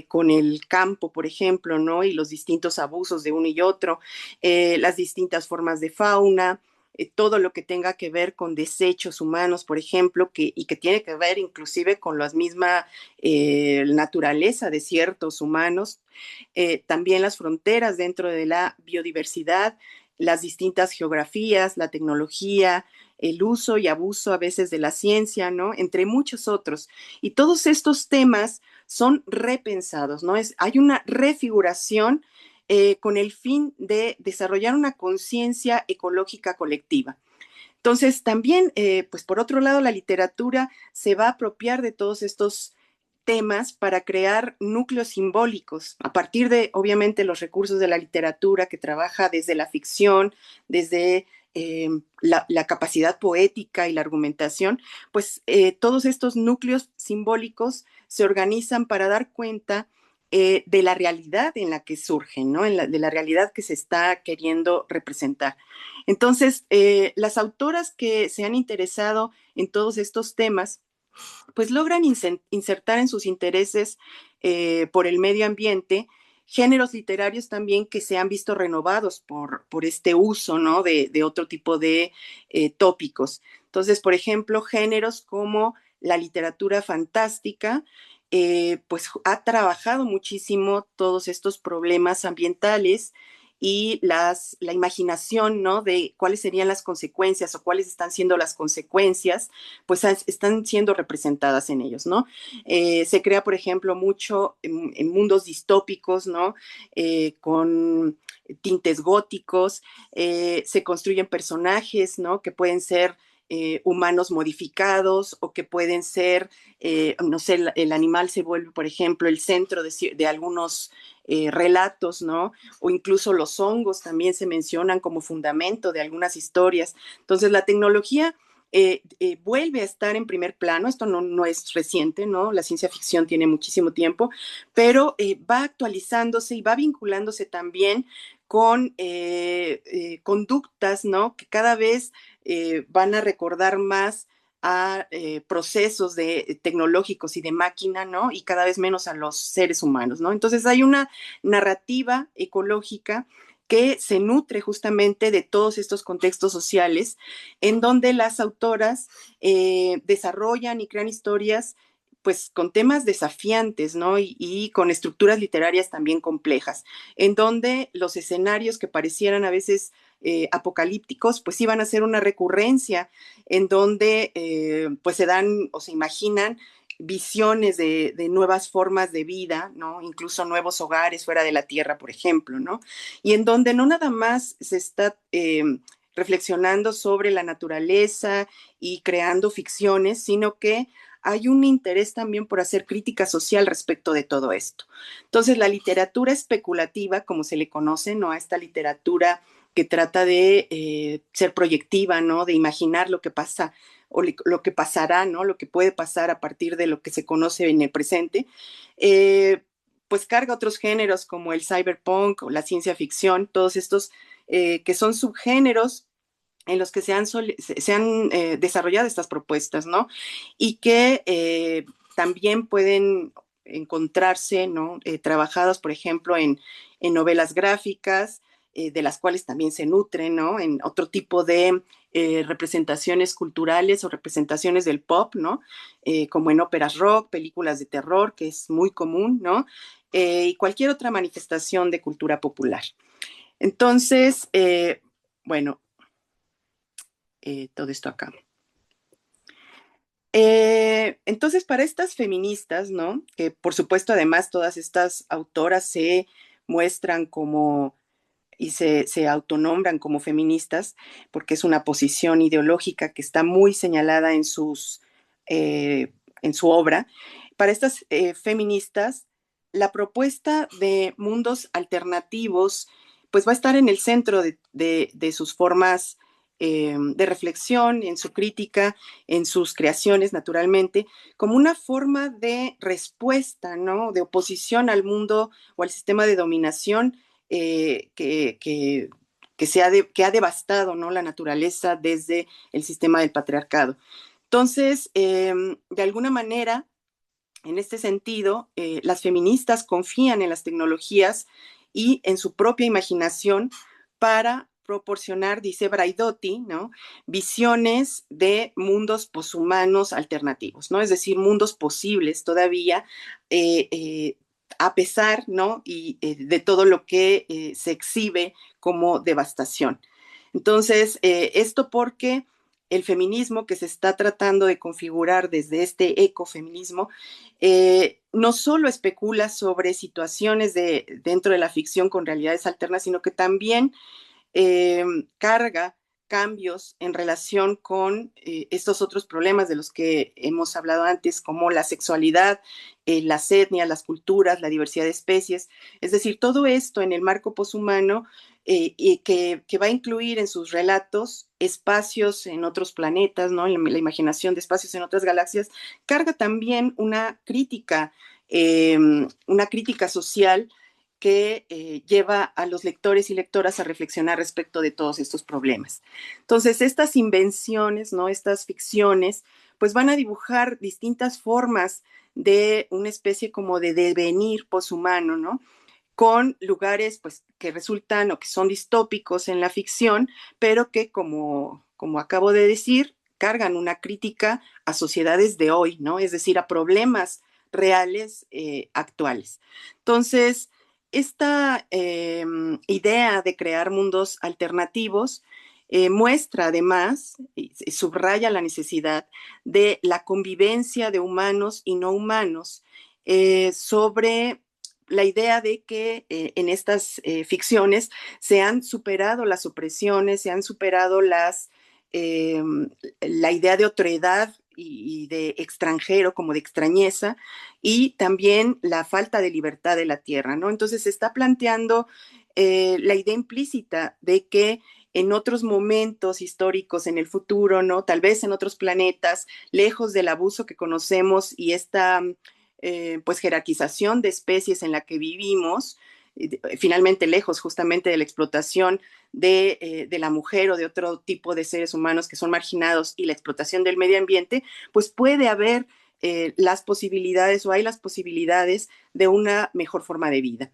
con el campo, por ejemplo, ¿no? Y los distintos abusos de uno y otro, las distintas formas de fauna, todo lo que tenga que ver con desechos humanos, por ejemplo, y que tiene que ver inclusive con la misma naturaleza de ciertos humanos, también las fronteras dentro de la biodiversidad, las distintas geografías, la tecnología, el uso y abuso a veces de la ciencia, ¿no? Entre muchos otros. Y todos estos temas son repensados, ¿no? Hay una refiguración con el fin de desarrollar una conciencia ecológica colectiva. Entonces, también, pues por otro lado, la literatura se va a apropiar de todos estos temas para crear núcleos simbólicos a partir de, obviamente, los recursos de la literatura que trabaja desde la ficción, desde la capacidad poética y la argumentación, pues todos estos núcleos simbólicos se organizan para dar cuenta de la realidad en la que surgen, ¿no? De la realidad que se está queriendo representar. Entonces, las autoras que se han interesado en todos estos temas, pues logran insertar en sus intereses por el medio ambiente géneros literarios también que se han visto renovados por este uso, ¿no?, de otro tipo de tópicos. Entonces, por ejemplo, géneros como la literatura fantástica, pues ha trabajado muchísimo todos estos problemas ambientales y la imaginación, ¿no?, de cuáles serían las consecuencias o cuáles están siendo las consecuencias, pues están siendo representadas en ellos, ¿no? Se crea, por ejemplo, mucho en mundos distópicos, ¿no? Con tintes góticos, se construyen personajes, ¿no?, que pueden ser humanos modificados o que pueden ser, no sé, el animal se vuelve, por ejemplo, el centro de algunos relatos, ¿no? O incluso los hongos también se mencionan como fundamento de algunas historias. Entonces, la tecnología vuelve a estar en primer plano. Esto no es reciente, ¿no? La ciencia ficción tiene muchísimo tiempo, pero va actualizándose y va vinculándose también con conductas, ¿no?, que cada vez van a recordar más a procesos tecnológicos y de máquina, ¿no? Y cada vez menos a los seres humanos, ¿no? Entonces hay una narrativa ecológica que se nutre justamente de todos estos contextos sociales, en donde las autoras desarrollan y crean historias pues con temas desafiantes, ¿no? Y con estructuras literarias también complejas, en donde los escenarios que parecieran a veces apocalípticos, pues iban a ser una recurrencia, en donde pues se dan o se imaginan visiones de nuevas formas de vida, ¿no? Incluso nuevos hogares fuera de la Tierra, por ejemplo, ¿no? Y en donde no nada más se está reflexionando sobre la naturaleza y creando ficciones, sino que hay un interés también por hacer crítica social respecto de todo esto. Entonces, la literatura especulativa, como se le conoce, ¿no? A esta literatura que trata de ser proyectiva, ¿no? De imaginar lo que pasa o lo que pasará, ¿no? Lo que puede pasar a partir de lo que se conoce en el presente, pues carga otros géneros como el cyberpunk o la ciencia ficción, todos estos que son subgéneros en los que se han desarrollado estas propuestas, ¿no? Y que también pueden encontrarse, ¿no? Trabajadas, por ejemplo, en novelas gráficas, de las cuales también se nutren, ¿no? En otro tipo de representaciones culturales o representaciones del pop, ¿no? Como en óperas rock, películas de terror, que es muy común, ¿no? Y cualquier otra manifestación de cultura popular. Entonces, bueno, todo esto acá. Entonces, para estas feministas, ¿no? Que por supuesto, además, todas estas autoras se muestran como y se autonombran como feministas, porque es una posición ideológica que está muy señalada en su obra. Para estas feministas, la propuesta de mundos alternativos, pues va a estar en el centro de sus formas de reflexión, en su crítica, en sus creaciones, naturalmente, como una forma de respuesta, ¿no? De oposición al mundo o al sistema de dominación que ha devastado, ¿no? La naturaleza desde el sistema del patriarcado. Entonces, de alguna manera, en este sentido, las feministas confían en las tecnologías y en su propia imaginación para proporcionar, dice Braidotti, ¿no? Visiones de mundos poshumanos alternativos, ¿no? Es decir, mundos posibles todavía, a pesar, ¿no? Y de todo lo que se exhibe como devastación. Entonces, esto porque el feminismo que se está tratando de configurar desde este ecofeminismo no solo especula sobre situaciones dentro de la ficción con realidades alternas, sino que también carga cambios en relación con estos otros problemas de los que hemos hablado antes, como la sexualidad, las etnias, las culturas, la diversidad de especies. Es decir, todo esto en el marco poshumano y que va a incluir en sus relatos espacios en otros planetas, ¿no? La imaginación de espacios en otras galaxias, carga también una crítica social que lleva a los lectores y lectoras a reflexionar respecto de todos estos problemas. Entonces, estas invenciones, ¿no? Estas ficciones, pues van a dibujar distintas formas de una especie como de devenir poshumano, ¿no? Con lugares pues que resultan o que son distópicos en la ficción, pero que como acabo de decir, cargan una crítica a sociedades de hoy, ¿no? Es decir, a problemas reales actuales. Entonces, esta idea de crear mundos alternativos muestra además y subraya la necesidad de la convivencia de humanos y no humanos sobre la idea de que en estas ficciones se han superado las opresiones, se han superado la idea de otredad y de extranjero, como de extrañeza, y también la falta de libertad de la tierra, ¿no? Entonces se está planteando la idea implícita de que en otros momentos históricos en el futuro, ¿no? Tal vez en otros planetas, lejos del abuso que conocemos y esta pues jerarquización de especies en la que vivimos, finalmente lejos justamente de la explotación de la mujer o de otro tipo de seres humanos que son marginados y la explotación del medio ambiente, pues puede haber las posibilidades o hay las posibilidades de una mejor forma de vida.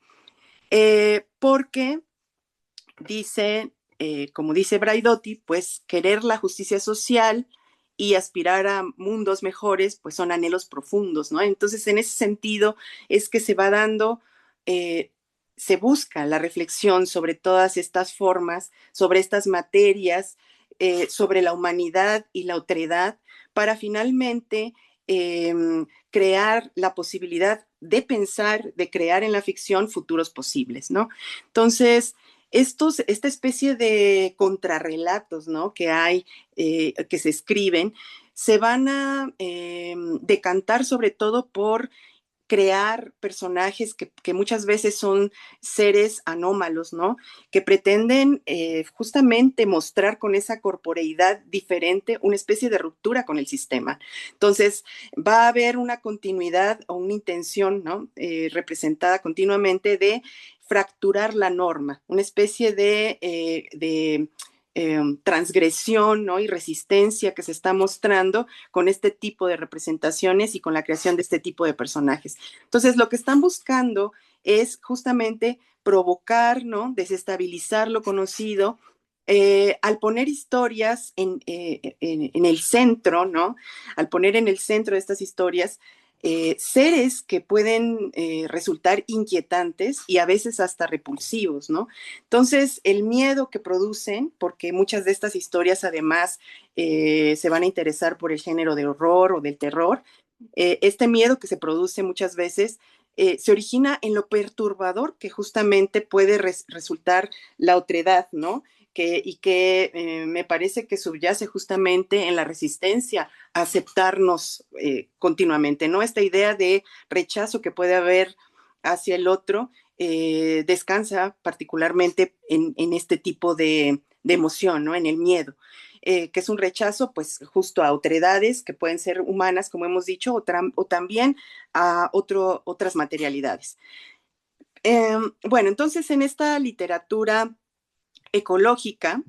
Porque dice, como dice Braidotti, pues querer la justicia social y aspirar a mundos mejores, pues son anhelos profundos, ¿no? Entonces, en ese sentido, es que se va dando, se busca la reflexión sobre todas estas formas, sobre estas materias, sobre la humanidad y la otredad, para finalmente crear la posibilidad de pensar, de crear en la ficción futuros posibles, ¿no? Entonces, esta especie de contrarrelatos, ¿no? Que hay, que se escriben, se van a decantar sobre todo por crear personajes que muchas veces son seres anómalos, ¿no? Que pretenden justamente mostrar con esa corporeidad diferente una especie de ruptura con el sistema. Entonces, va a haber una continuidad o una intención, ¿no? Representada continuamente de fracturar la norma, una especie de transgresión, ¿no? Y resistencia que se está mostrando con este tipo de representaciones y con la creación de este tipo de personajes. Entonces, lo que están buscando es justamente provocar, ¿no? Desestabilizar lo conocido, al poner historias en el centro, ¿no? Al poner en el centro de estas historias seres que pueden resultar inquietantes y a veces hasta repulsivos, ¿no? Entonces, el miedo que producen, porque muchas de estas historias además se van a interesar por el género de horror o del terror, este miedo que se produce muchas veces se origina en lo perturbador que justamente puede resultar la otredad, ¿no? Y que me parece que subyace justamente en la resistencia a aceptarnos continuamente, ¿no? Esta idea de rechazo que puede haber hacia el otro descansa particularmente en este tipo de emoción, ¿no? En el miedo. Que es un rechazo, pues, justo a otredades que pueden ser humanas, como hemos dicho, o también a otras materialidades. Bueno, entonces en esta literatura ecológica,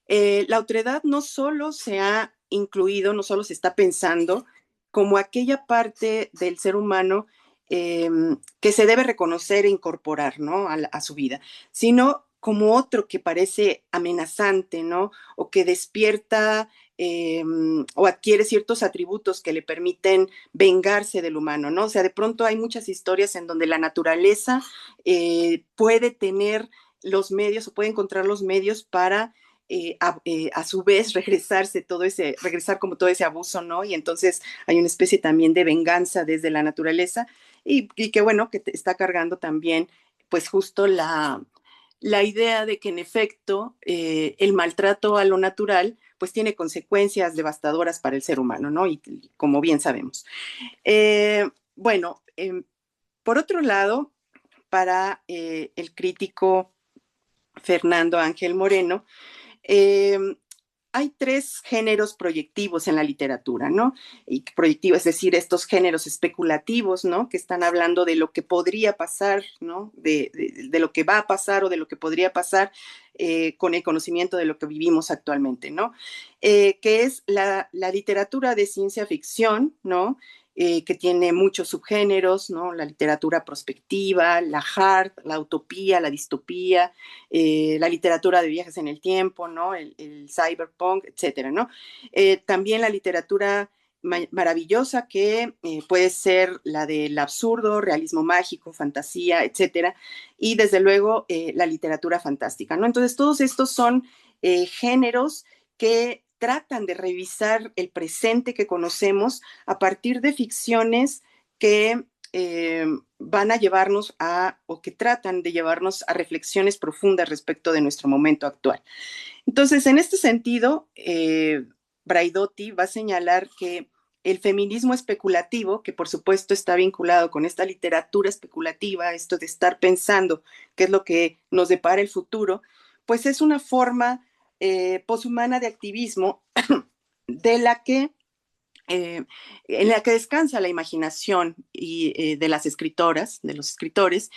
la otredad no solo se ha incluido, no solo se está pensando como aquella parte del ser humano que se debe reconocer e incorporar, ¿no? A su vida, sino como otro que parece amenazante, ¿no? O que despierta o adquiere ciertos atributos que le permiten vengarse del humano, ¿no? O sea, de pronto hay muchas historias en donde la naturaleza puede tener los medios o puede encontrar los medios para a su vez regresar como todo ese abuso, ¿no? Y entonces hay una especie también de venganza desde la naturaleza y que bueno, que está cargando también pues justo la idea de que en efecto el maltrato a lo natural pues tiene consecuencias devastadoras para el ser humano, ¿no? Y como bien sabemos. Bueno, por otro lado, para el crítico Fernando Ángel Moreno, eh, hay tres géneros proyectivos en la literatura, ¿no? Y proyectivo, es decir, estos géneros especulativos, ¿no? Que están hablando de lo que podría pasar, ¿no? De lo que va a pasar o de lo que podría pasar con el conocimiento de lo que vivimos actualmente, ¿no? Que es la literatura de ciencia ficción, ¿no? Que tiene muchos subgéneros, ¿no? La literatura prospectiva, la hard, la utopía, la distopía, la literatura de viajes en el tiempo, ¿no? El cyberpunk, etcétera, ¿no? También la literatura maravillosa que puede ser la del absurdo, realismo mágico, fantasía, etcétera, y desde luego la literatura fantástica, ¿no? Entonces, todos estos son géneros que tratan de revisar el presente que conocemos a partir de ficciones que van a llevarnos o que tratan de llevarnos a reflexiones profundas respecto de nuestro momento actual. Entonces, en este sentido, Braidotti va a señalar que el feminismo especulativo, que por supuesto está vinculado con esta literatura especulativa, esto de estar pensando qué es lo que nos depara el futuro, pues es una forma poshumana de activismo de la que eh, en la que descansa la imaginación de las escritoras, de los escritores,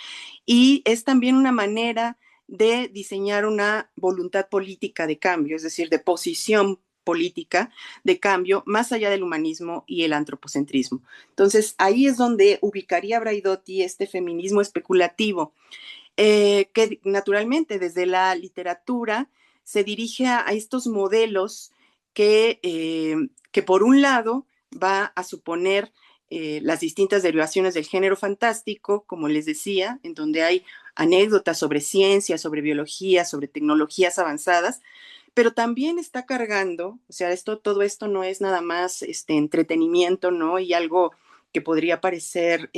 y es también una manera de diseñar una voluntad política de cambio, es decir, de posición política de cambio más allá del humanismo y el antropocentrismo. Entonces, ahí es donde ubicaría Braidotti este feminismo especulativo, que naturalmente desde la literatura se dirige a estos modelos que por un lado va a suponer las distintas derivaciones del género fantástico, como les decía, en donde hay anécdotas sobre ciencia, sobre biología, sobre tecnologías avanzadas, pero también está cargando, o sea, todo esto no es nada más entretenimiento, ¿no? Y algo que podría parecer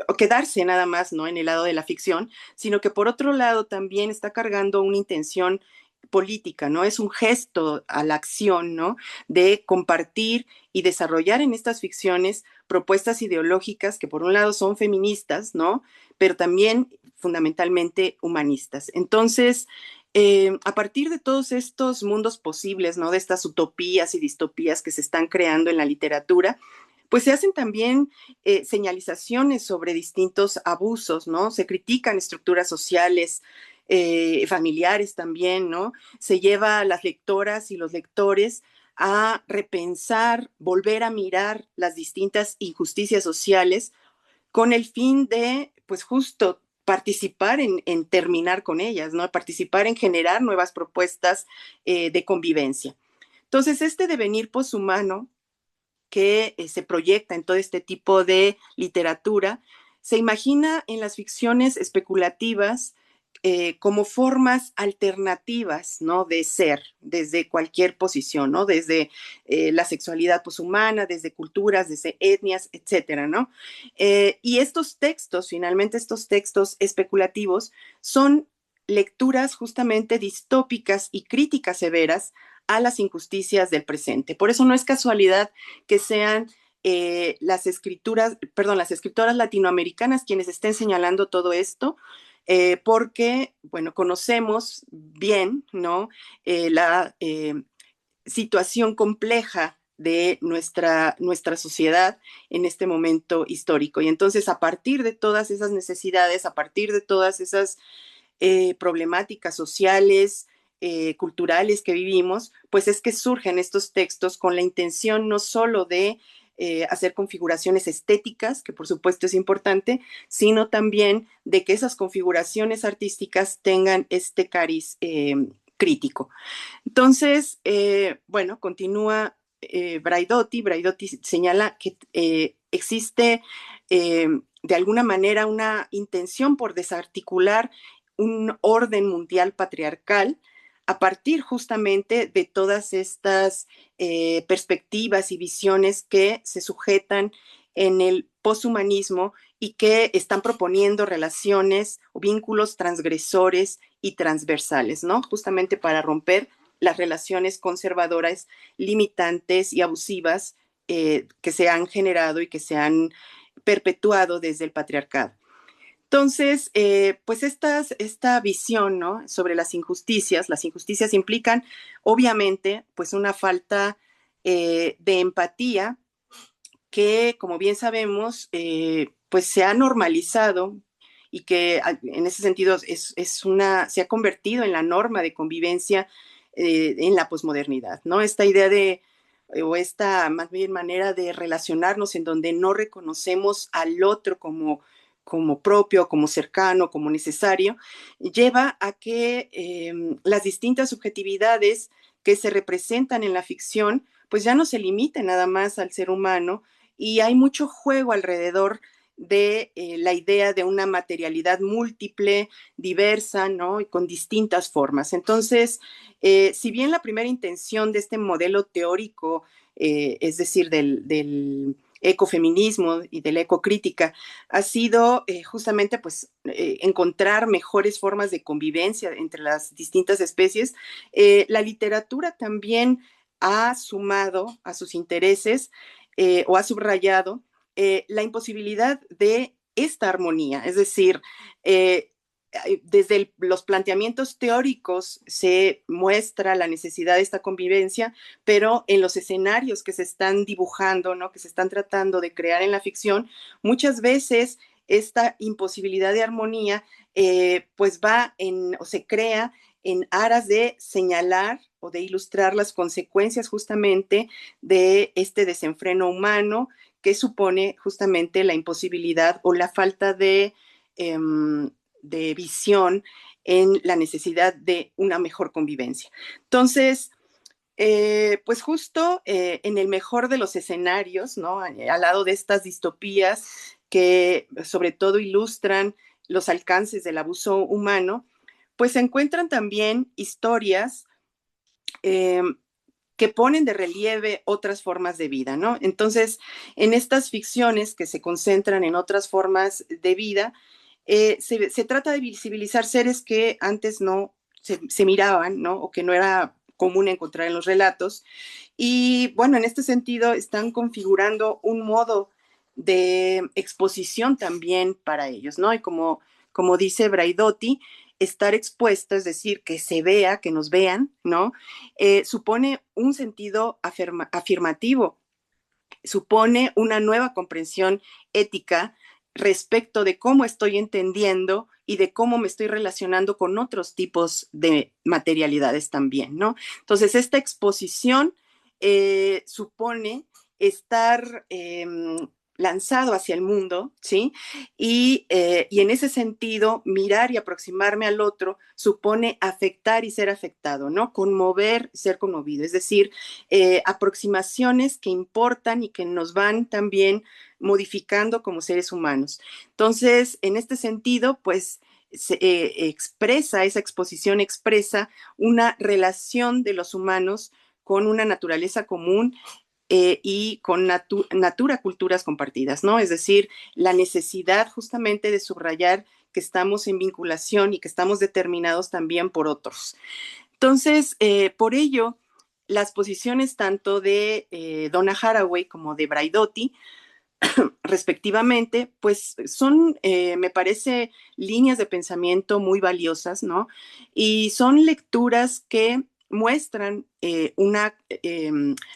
o quedarse nada más, ¿no? En el lado de la ficción, sino que por otro lado también está cargando una intención política, ¿no? Es un gesto a la acción, ¿no? De compartir y desarrollar en estas ficciones propuestas ideológicas que por un lado son feministas, ¿no? Pero también fundamentalmente humanistas. Entonces, a partir de todos estos mundos posibles, ¿no? De estas utopías y distopías que se están creando en la literatura, pues se hacen también señalizaciones sobre distintos abusos, ¿no? Se critican estructuras sociales, familiares también, ¿no? Se lleva a las lectoras y los lectores a repensar, volver a mirar las distintas injusticias sociales con el fin de, pues justo, participar en terminar con ellas, ¿no? Participar en generar nuevas propuestas de convivencia. Entonces, este devenir poshumano que se proyecta en todo este tipo de literatura, se imagina en las ficciones especulativas como formas alternativas, ¿no? De ser desde cualquier posición, ¿no? Desde la sexualidad poshumana, desde culturas, desde etnias, etcétera, ¿no? Y estos textos, finalmente estos textos especulativos, son lecturas justamente distópicas y críticas severas a las injusticias del presente. Por eso no es casualidad que sean las escritoras latinoamericanas quienes estén señalando todo esto, porque, bueno, conocemos bien, ¿no? La situación compleja de nuestra sociedad en este momento histórico. Y entonces, a partir de todas esas necesidades, a partir de todas esas problemáticas sociales, culturales que vivimos, pues es que surgen estos textos con la intención no solo de hacer configuraciones estéticas, que por supuesto es importante, sino también de que esas configuraciones artísticas tengan este cariz crítico. Entonces, bueno, continúa Braidotti. Braidotti señala que existe de alguna manera una intención por desarticular un orden mundial patriarcal a partir justamente de todas estas perspectivas y visiones que se sujetan en el poshumanismo y que están proponiendo relaciones o vínculos transgresores y transversales, ¿no? Justamente para romper las relaciones conservadoras, limitantes y abusivas que se han generado y que se han perpetuado desde el patriarcado. Entonces, pues esta visión, ¿no? Sobre las injusticias implican obviamente pues una falta de empatía que, como bien sabemos, pues se ha normalizado y que en ese sentido se ha convertido en la norma de convivencia en la posmodernidad, ¿no? Esta idea o esta más bien manera de relacionarnos en donde no reconocemos al otro como propio, como cercano, como necesario, lleva a que las distintas subjetividades que se representan en la ficción, pues ya no se limiten nada más al ser humano, y hay mucho juego alrededor de la idea de una materialidad múltiple, diversa, ¿no? Y con distintas formas. Entonces, si bien la primera intención de este modelo teórico, es decir, del ecofeminismo y de la ecocrítica, ha sido justamente pues encontrar mejores formas de convivencia entre las distintas especies, la literatura también ha sumado a sus intereses o ha subrayado la imposibilidad de esta armonía, es decir, desde los planteamientos teóricos se muestra la necesidad de esta convivencia, pero en los escenarios que se están dibujando, ¿no? Que se están tratando de crear en la ficción, muchas veces esta imposibilidad de armonía pues va o se crea en aras de señalar o de ilustrar las consecuencias justamente de este desenfreno humano que supone justamente la imposibilidad o la falta eh, de visión en la necesidad de una mejor convivencia. Entonces, pues justo en el mejor de los escenarios, ¿no? Al lado de estas distopías que sobre todo ilustran los alcances del abuso humano, pues se encuentran también historias eh, que ponen de relieve otras formas de vida, ¿no? Entonces, en estas ficciones que se concentran en otras formas de vida, se trata de visibilizar seres que antes no se miraban, ¿no? O que no era común encontrar en los relatos. Y bueno, en este sentido están configurando un modo de exposición también para ellos, ¿no? Y como dice Braidotti, estar expuesto, es decir, que se vea, que nos vean, ¿no? Supone un sentido afirmativo, supone una nueva comprensión ética respecto de cómo estoy entendiendo y de cómo me estoy relacionando con otros tipos de materialidades también, ¿no? Entonces, esta exposición supone estar lanzado hacia el mundo, ¿sí? Y en ese sentido, mirar y aproximarme al otro supone afectar y ser afectado, ¿no? Conmover, ser conmovido, es decir, aproximaciones que importan y que nos van también modificando como seres humanos. Entonces, en este sentido, pues esa exposición expresa una relación de los humanos con una naturaleza común y con natura culturas compartidas, ¿no? Es decir, la necesidad justamente de subrayar que estamos en vinculación y que estamos determinados también por otros. Entonces, por ello, las posiciones tanto de Donna Haraway como de Braidotti, respectivamente, pues son, me parece, líneas de pensamiento muy valiosas, ¿no? Y son lecturas que muestran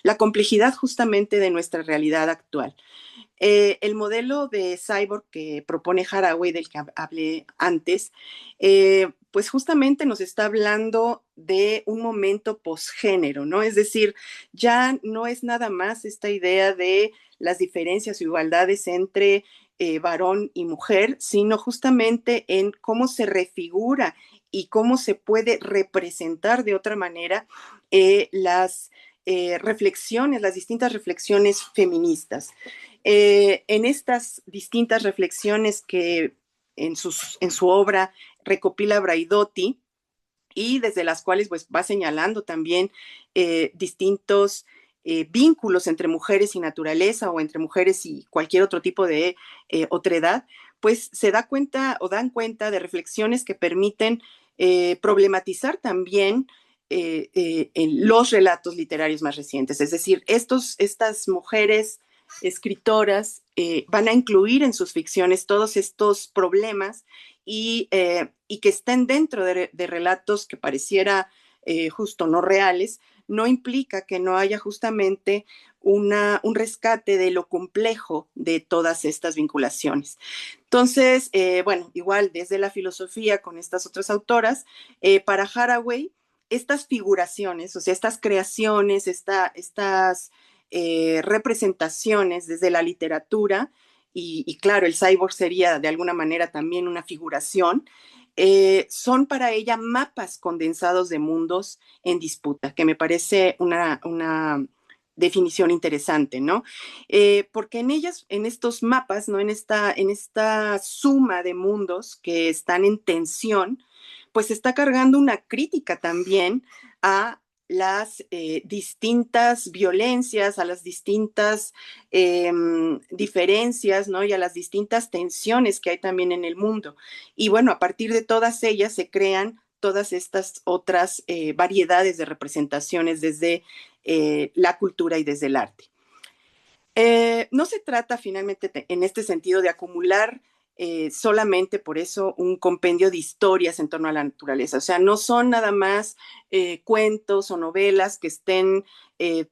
la complejidad justamente de nuestra realidad actual. El modelo de cyborg que propone Haraway, del que hablé antes, pues justamente nos está hablando de un momento posgénero, ¿no? Es decir, ya no es nada más esta idea de las diferencias o igualdades entre varón y mujer, sino justamente en cómo se refigura y cómo se puede representar de otra manera las reflexiones, las distintas reflexiones feministas. En estas distintas reflexiones que en su obra recopila Braidotti y desde las cuales pues, va señalando también distintos vínculos entre mujeres y naturaleza o entre mujeres y cualquier otro tipo de otredad, pues se da cuenta o dan cuenta de reflexiones que permiten problematizar también en los relatos literarios más recientes. Es decir, estas mujeres escritoras van a incluir en sus ficciones todos estos problemas y que estén dentro de relatos que pareciera justo no reales, no implica que no haya justamente un rescate de lo complejo de todas estas vinculaciones. Entonces, bueno, igual desde la filosofía con estas otras autoras, para Haraway, estas figuraciones, o sea, estas creaciones, estas representaciones desde la literatura, y claro, el cyborg sería de alguna manera también una figuración, son para ella mapas condensados de mundos en disputa, que me parece una definición interesante, ¿no? Porque en ellas, en estos mapas, ¿no? En esta suma de mundos que están en tensión, pues está cargando una crítica también a las distintas violencias, a las distintas diferencias, ¿no? Y a las distintas tensiones que hay también en el mundo. Y bueno, a partir de todas ellas se crean todas estas otras variedades de representaciones desde la cultura y desde el arte. No se trata finalmente en este sentido de acumular solamente por eso un compendio de historias en torno a la naturaleza. O sea, no son nada más cuentos o novelas que estén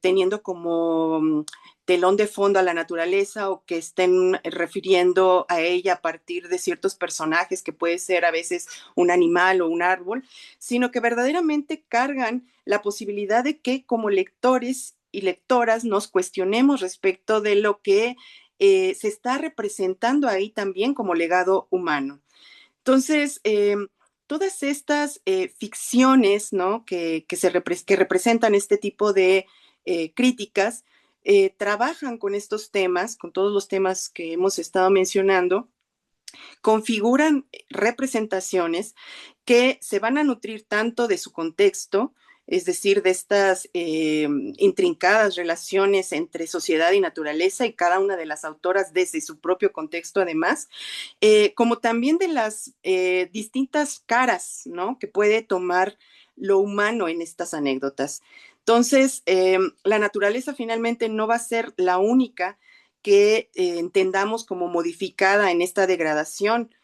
teniendo como telón de fondo a la naturaleza o que estén refiriendo a ella a partir de ciertos personajes, que puede ser a veces un animal o un árbol, sino que verdaderamente cargan la posibilidad de que como lectores y lectoras nos cuestionemos respecto de lo que se está representando ahí también como legado humano. Entonces, todas estas ficciones, ¿no? que representan este tipo de críticas, trabajan con estos temas, con todos los temas que hemos estado mencionando, configuran representaciones que se van a nutrir tanto de su contexto, es decir, de estas intrincadas relaciones entre sociedad y naturaleza, y cada una de las autoras desde su propio contexto además, como también de las distintas caras, ¿no? que puede tomar lo humano en estas anécdotas. Entonces, la naturaleza finalmente no va a ser la única que entendamos como modificada en esta degradación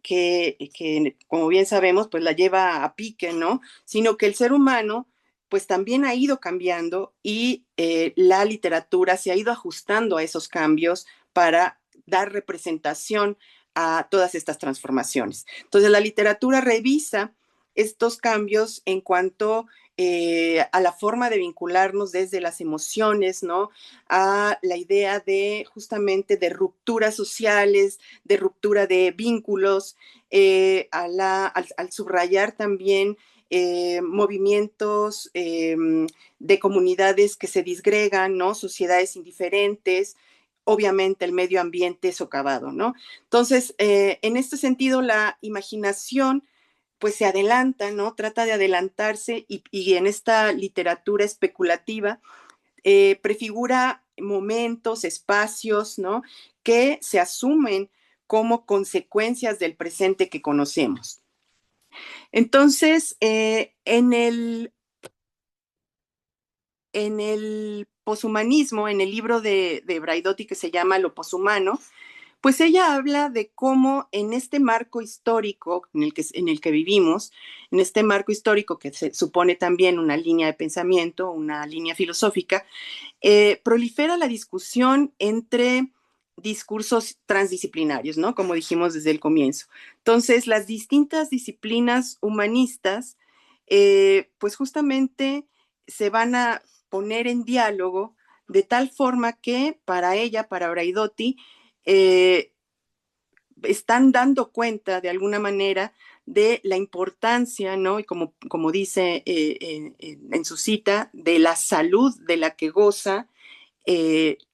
que, como bien sabemos, pues la lleva a pique, ¿no? Sino que el ser humano, pues también ha ido cambiando y la literatura se ha ido ajustando a esos cambios para dar representación a todas estas transformaciones. Entonces, la literatura revisa estos cambios en cuanto a la forma de vincularnos desde las emociones, ¿no? A la idea de justamente de rupturas sociales, de ruptura de vínculos, al subrayar también movimientos de comunidades que se disgregan, ¿no? Sociedades indiferentes, obviamente el medio ambiente socavado, ¿no? Entonces, en este sentido, la imaginación pues se adelanta, ¿no? Trata de adelantarse y en esta literatura especulativa prefigura momentos, espacios, ¿no? Que se asumen como consecuencias del presente que conocemos. Entonces, en el poshumanismo, en el libro de Braidotti que se llama Lo poshumano, pues ella habla de cómo en este marco histórico en el que vivimos, en este marco histórico que se supone también una línea de pensamiento, una línea filosófica, prolifera la discusión entre discursos transdisciplinarios, ¿no? Como dijimos desde el comienzo. Entonces, las distintas disciplinas humanistas, pues justamente se van a poner en diálogo de tal forma que para ella, para Braidotti, eh, están dando cuenta de alguna manera de la importancia, ¿no? Y como dice en su cita, de la salud de la que goza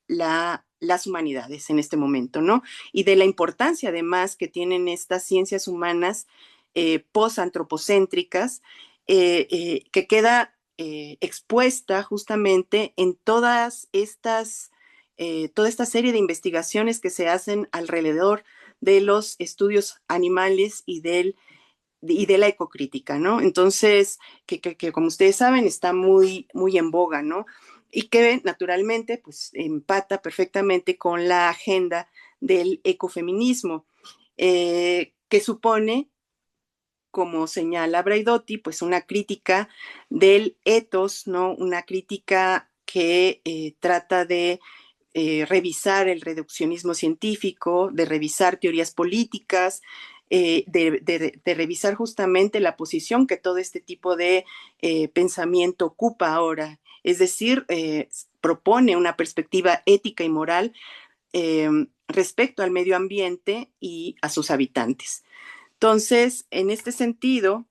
las humanidades en este momento, ¿no? Y de la importancia además que tienen estas ciencias humanas post-antropocéntricas, que queda expuesta justamente en toda esta serie de investigaciones que se hacen alrededor de los estudios animales y de la ecocrítica, ¿no? Entonces, que como ustedes saben, está muy, muy en boga, ¿no? Y que naturalmente, pues, empata perfectamente con la agenda del ecofeminismo, que supone, como señala Braidotti, pues una crítica del ethos, ¿no? Una crítica que trata de revisar el reduccionismo científico, de revisar teorías políticas, de revisar justamente la posición que todo este tipo de pensamiento ocupa ahora. Es decir, propone una perspectiva ética y moral eh, respecto al medio ambiente y a sus habitantes. Entonces, en este sentido,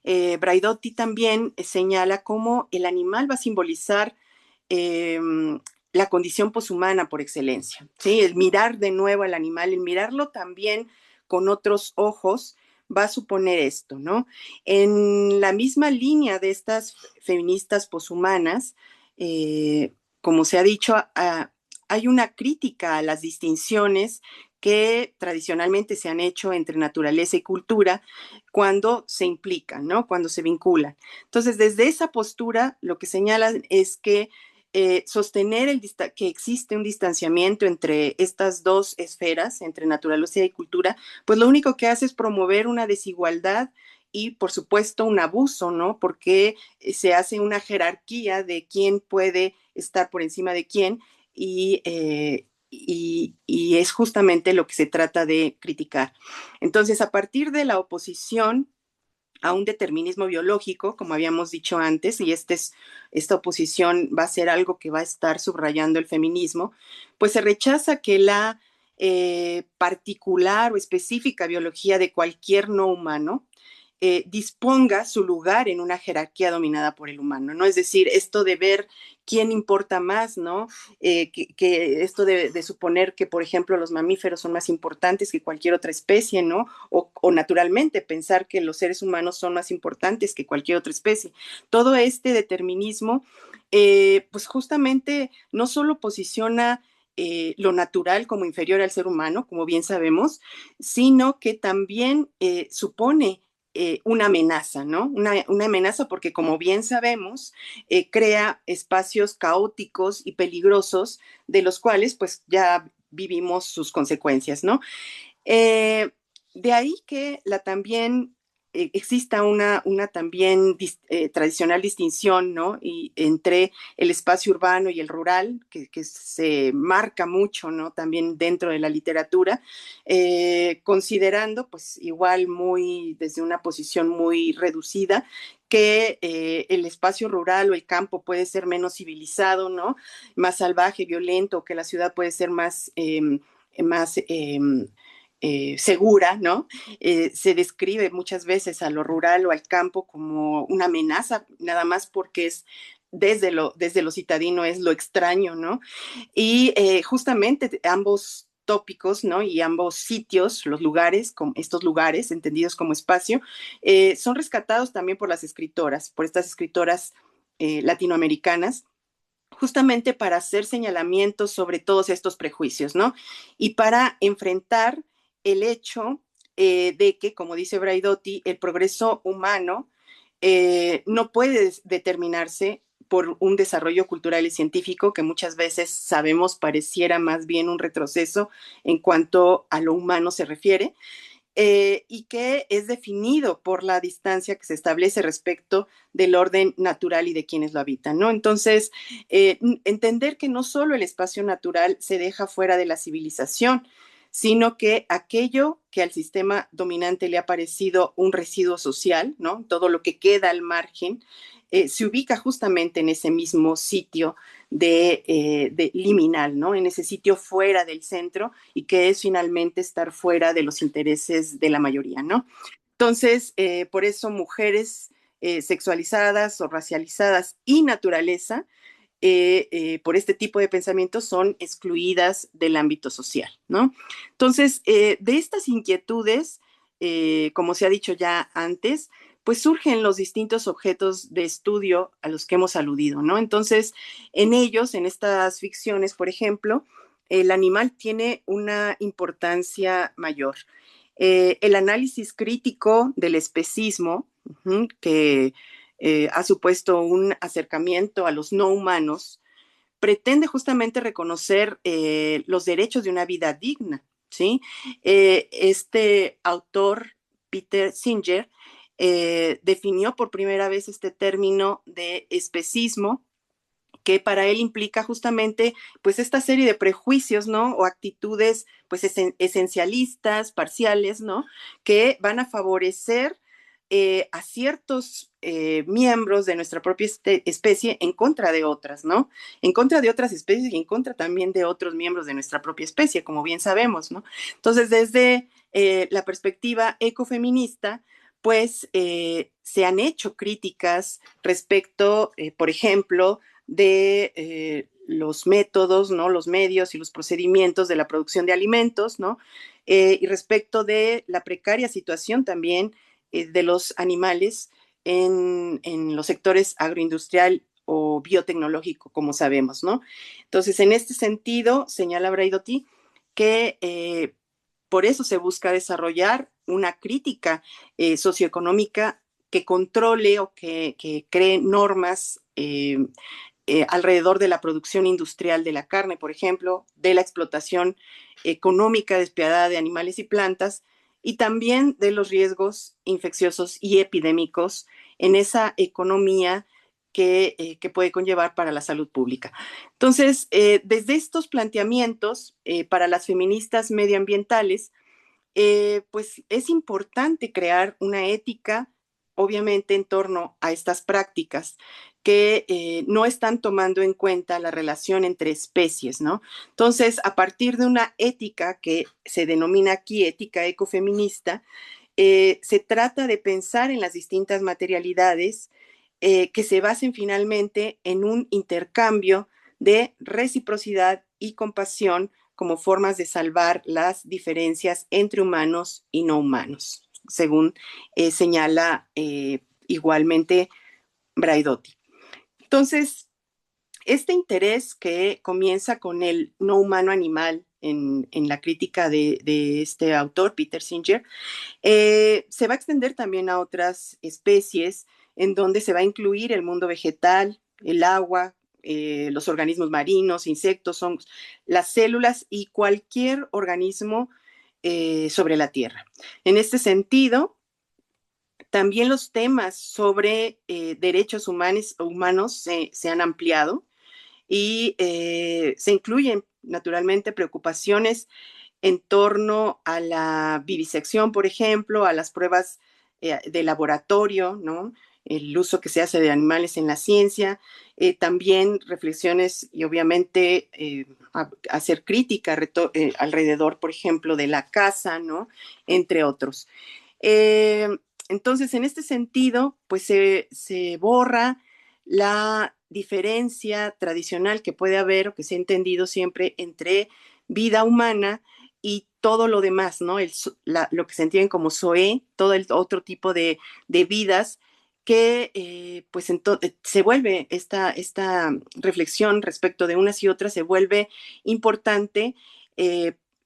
Braidotti también señala cómo el animal va a simbolizar eh, la condición poshumana por excelencia, ¿sí? El mirar de nuevo al animal, el mirarlo también con otros ojos, va a suponer esto, ¿no? En la misma línea de estas feministas poshumanas, como se ha dicho, hay una crítica a las distinciones que tradicionalmente se han hecho entre naturaleza y cultura cuando se implican, ¿no? Cuando se vinculan. Entonces, desde esa postura, lo que señalan es que sostener que existe un distanciamiento entre estas dos esferas, entre naturaleza y cultura, pues lo único que hace es promover una desigualdad y, por supuesto, un abuso, ¿no? Porque se hace una jerarquía de quién puede estar por encima de quién y es justamente lo que se trata de criticar. Entonces, a partir de la oposición a un determinismo biológico, como habíamos dicho antes, y esta oposición va a ser algo que va a estar subrayando el feminismo, pues se rechaza que la particular o específica biología de cualquier no humano disponga su lugar en una jerarquía dominada por el humano, ¿no? Es decir, esto de ver quién importa más, ¿no? Que esto de suponer que, por ejemplo, los mamíferos son más importantes que cualquier otra especie, ¿no? O naturalmente pensar que los seres humanos son más importantes que cualquier otra especie. Todo este determinismo, pues justamente no solo posiciona lo natural como inferior al ser humano, como bien sabemos, sino que también supone una amenaza, ¿no? Una amenaza porque, como bien sabemos, crea espacios caóticos y peligrosos de los cuales pues ya vivimos sus consecuencias, ¿no? Eh, de ahí que también exista una también tradicional distinción, ¿no? Y entre el espacio urbano y el rural, que se marca mucho, ¿no? También dentro de la literatura, considerando, pues igual desde una posición muy reducida, que el espacio rural o el campo puede ser menos civilizado, ¿no? Más salvaje, violento, que la ciudad puede ser más segura, ¿no? Se describe muchas veces a lo rural o al campo como una amenaza, nada más porque es desde lo citadino es lo extraño, ¿no? Y justamente ambos tópicos, ¿no? Y ambos sitios, los lugares, estos lugares entendidos como espacio, son rescatados también por las escritoras, por estas escritoras latinoamericanas, justamente para hacer señalamientos sobre todos estos prejuicios, ¿no? Y para enfrentar el hecho de que, como dice Braidotti, el progreso humano no puede determinarse por un desarrollo cultural y científico que muchas veces sabemos pareciera más bien un retroceso en cuanto a lo humano se refiere, y que es definido por la distancia que se establece respecto del orden natural y de quienes lo habitan, ¿no? Entonces, entender que no solo el espacio natural se deja fuera de la civilización, sino que aquello que al sistema dominante le ha parecido un residuo social, ¿no? Todo lo que queda al margen, se ubica justamente en ese mismo sitio de liminal, ¿no? En ese sitio fuera del centro y que es finalmente estar fuera de los intereses de la mayoría, ¿no? Entonces, por eso mujeres sexualizadas o racializadas y naturaleza, por este tipo de pensamientos son excluidas del ámbito social, ¿no? Entonces, de estas inquietudes, como se ha dicho ya antes, pues surgen los distintos objetos de estudio a los que hemos aludido, ¿no? Entonces, en ellos, en estas ficciones, por ejemplo, el animal tiene una importancia mayor. El análisis crítico del especismo, que ha supuesto un acercamiento a los no humanos, pretende justamente reconocer los derechos de una vida digna, ¿sí? Este autor, Peter Singer, definió por primera vez este término de especismo, que para él implica justamente pues esta serie de prejuicios, ¿no? O actitudes pues esencialistas, parciales, ¿no? Que van a favorecer a ciertos miembros de nuestra propia especie en contra de otras, ¿no? En contra de otras especies y en contra también de otros miembros de nuestra propia especie, como bien sabemos, ¿no? Entonces, desde la perspectiva ecofeminista, pues se han hecho críticas respecto, por ejemplo, de los métodos, ¿no? Los medios y los procedimientos de la producción de alimentos, ¿no? Y respecto de la precaria situación también de los animales en los sectores agroindustrial o biotecnológico, como sabemos, ¿no? Entonces, en este sentido, señala Braidotti que por eso se busca desarrollar una crítica socioeconómica que controle o que cree normas alrededor de la producción industrial de la carne, por ejemplo, de la explotación económica despiadada de animales y plantas, y también de los riesgos infecciosos y epidémicos en esa economía que puede conllevar para la salud pública. Entonces, desde estos planteamientos, para las feministas medioambientales, pues es importante crear una ética, obviamente, en torno a estas prácticas que no están tomando en cuenta la relación entre especies, ¿no? Entonces, a partir de una ética que se denomina aquí ética ecofeminista, se trata de pensar en las distintas materialidades que se basen finalmente en un intercambio de reciprocidad y compasión como formas de salvar las diferencias entre humanos y no humanos, según señala igualmente Braidotti. Entonces, este interés que comienza con el no humano animal en la crítica de este autor, Peter Singer, se va a extender también a otras especies en donde se va a incluir el mundo vegetal, el agua, los organismos marinos, insectos, hongos, las células y cualquier organismo sobre la Tierra. En este sentido, también los temas sobre derechos humanos se han ampliado y se incluyen naturalmente preocupaciones en torno a la vivisección, por ejemplo, a las pruebas de laboratorio, ¿no? El uso que se hace de animales en la ciencia, también reflexiones y obviamente hacer crítica alrededor, por ejemplo, de la caza, ¿no? Entre otros. Eh, entonces, en este sentido, pues se borra la diferencia tradicional que puede haber o que se ha entendido siempre entre vida humana y todo lo demás, ¿no? Lo que se entiende como SOE, todo el otro tipo de vidas que pues se vuelve esta reflexión respecto de unas y otras, se vuelve importante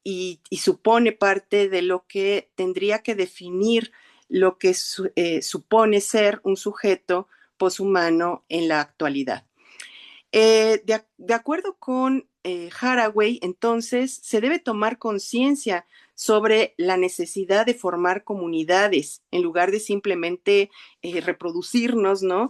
y supone parte de lo que tendría que definir lo que supone ser un sujeto poshumano en la actualidad. De acuerdo con Haraway, entonces, se debe tomar conciencia sobre la necesidad de formar comunidades en lugar de simplemente reproducirnos, ¿no?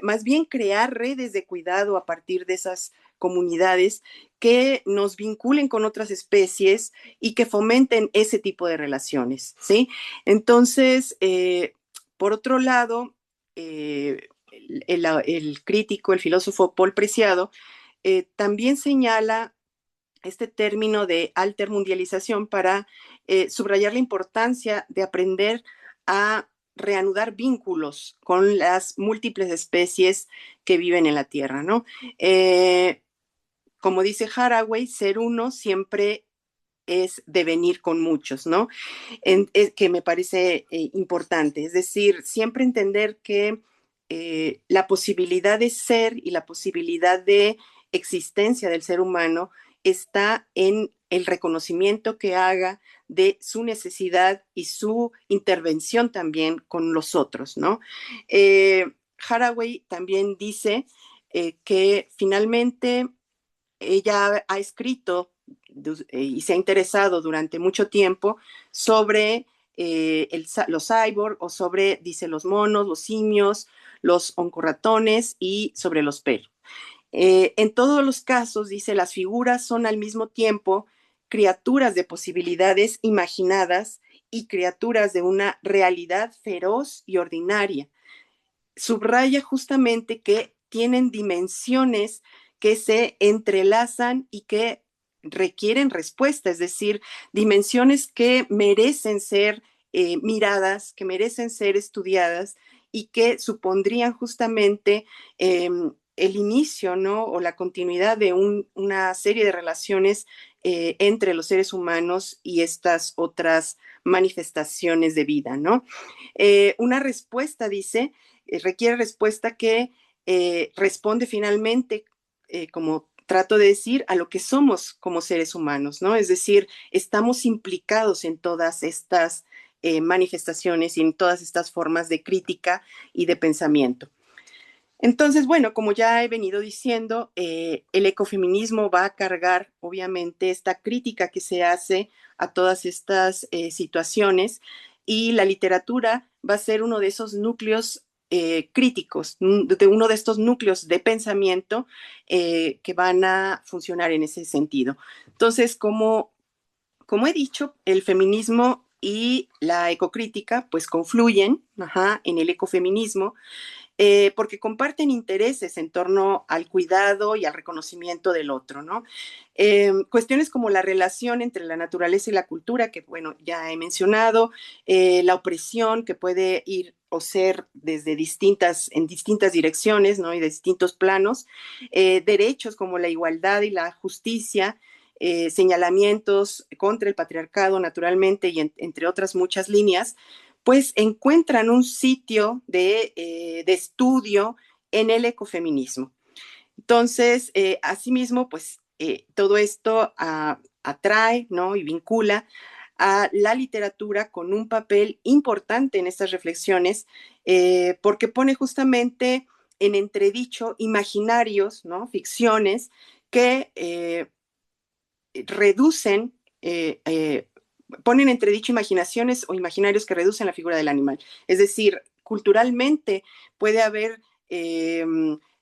Más bien crear redes de cuidado a partir de esas comunidades que nos vinculen con otras especies y que fomenten ese tipo de relaciones, ¿sí? Entonces, por otro lado, el crítico, el filósofo Paul Preciado, también señala este término de altermundialización para subrayar la importancia de aprender a reanudar vínculos con las múltiples especies que viven en la Tierra, ¿no? Como dice Haraway, ser uno siempre es devenir con muchos, ¿no? Que me parece importante, es decir, siempre entender que la posibilidad de ser y la posibilidad de existencia del ser humano está en el reconocimiento que haga de su necesidad y su intervención también con los otros, ¿no? Haraway también dice que finalmente ella ha escrito y se ha interesado durante mucho tiempo sobre los cyborg o sobre, dice, los monos, los simios, los oncorratones y sobre los perros. En todos los casos, dice, las figuras son al mismo tiempo criaturas de posibilidades imaginadas y criaturas de una realidad feroz y ordinaria. Subraya justamente que tienen dimensiones que se entrelazan y que requieren respuesta, es decir, dimensiones que merecen ser miradas, que merecen ser estudiadas y que supondrían justamente el inicio, ¿no? O la continuidad de una serie de relaciones entre los seres humanos y estas otras manifestaciones de vida, ¿no? Una respuesta, dice, requiere respuesta que responde finalmente, como trato de decir, a lo que somos como seres humanos, ¿no? Es decir, estamos implicados en todas estas manifestaciones y en todas estas formas de crítica y de pensamiento. Entonces, bueno, como ya he venido diciendo, el ecofeminismo va a cargar, obviamente, esta crítica que se hace a todas estas situaciones, y la literatura va a ser uno de esos núcleos críticos, de uno de estos núcleos de pensamiento que van a funcionar en ese sentido. Entonces, como he dicho, el feminismo y la ecocrítica pues confluyen, en el ecofeminismo, porque comparten intereses en torno al cuidado y al reconocimiento del otro, ¿no? Cuestiones como la relación entre la naturaleza y la cultura, que bueno, ya he mencionado, la opresión que puede ir o ser en distintas direcciones, ¿no? Y de distintos planos, derechos como la igualdad y la justicia, señalamientos contra el patriarcado, naturalmente, y entre otras muchas líneas, pues encuentran un sitio de estudio en el ecofeminismo. Entonces, asimismo, pues todo esto atrae, ¿no? Y vincula a la literatura con un papel importante en estas reflexiones, porque pone justamente en entredicho imaginarios, ¿no? Ficciones que reducen, ponen entredicho imaginaciones o imaginarios que reducen la figura del animal. Es decir, culturalmente puede haber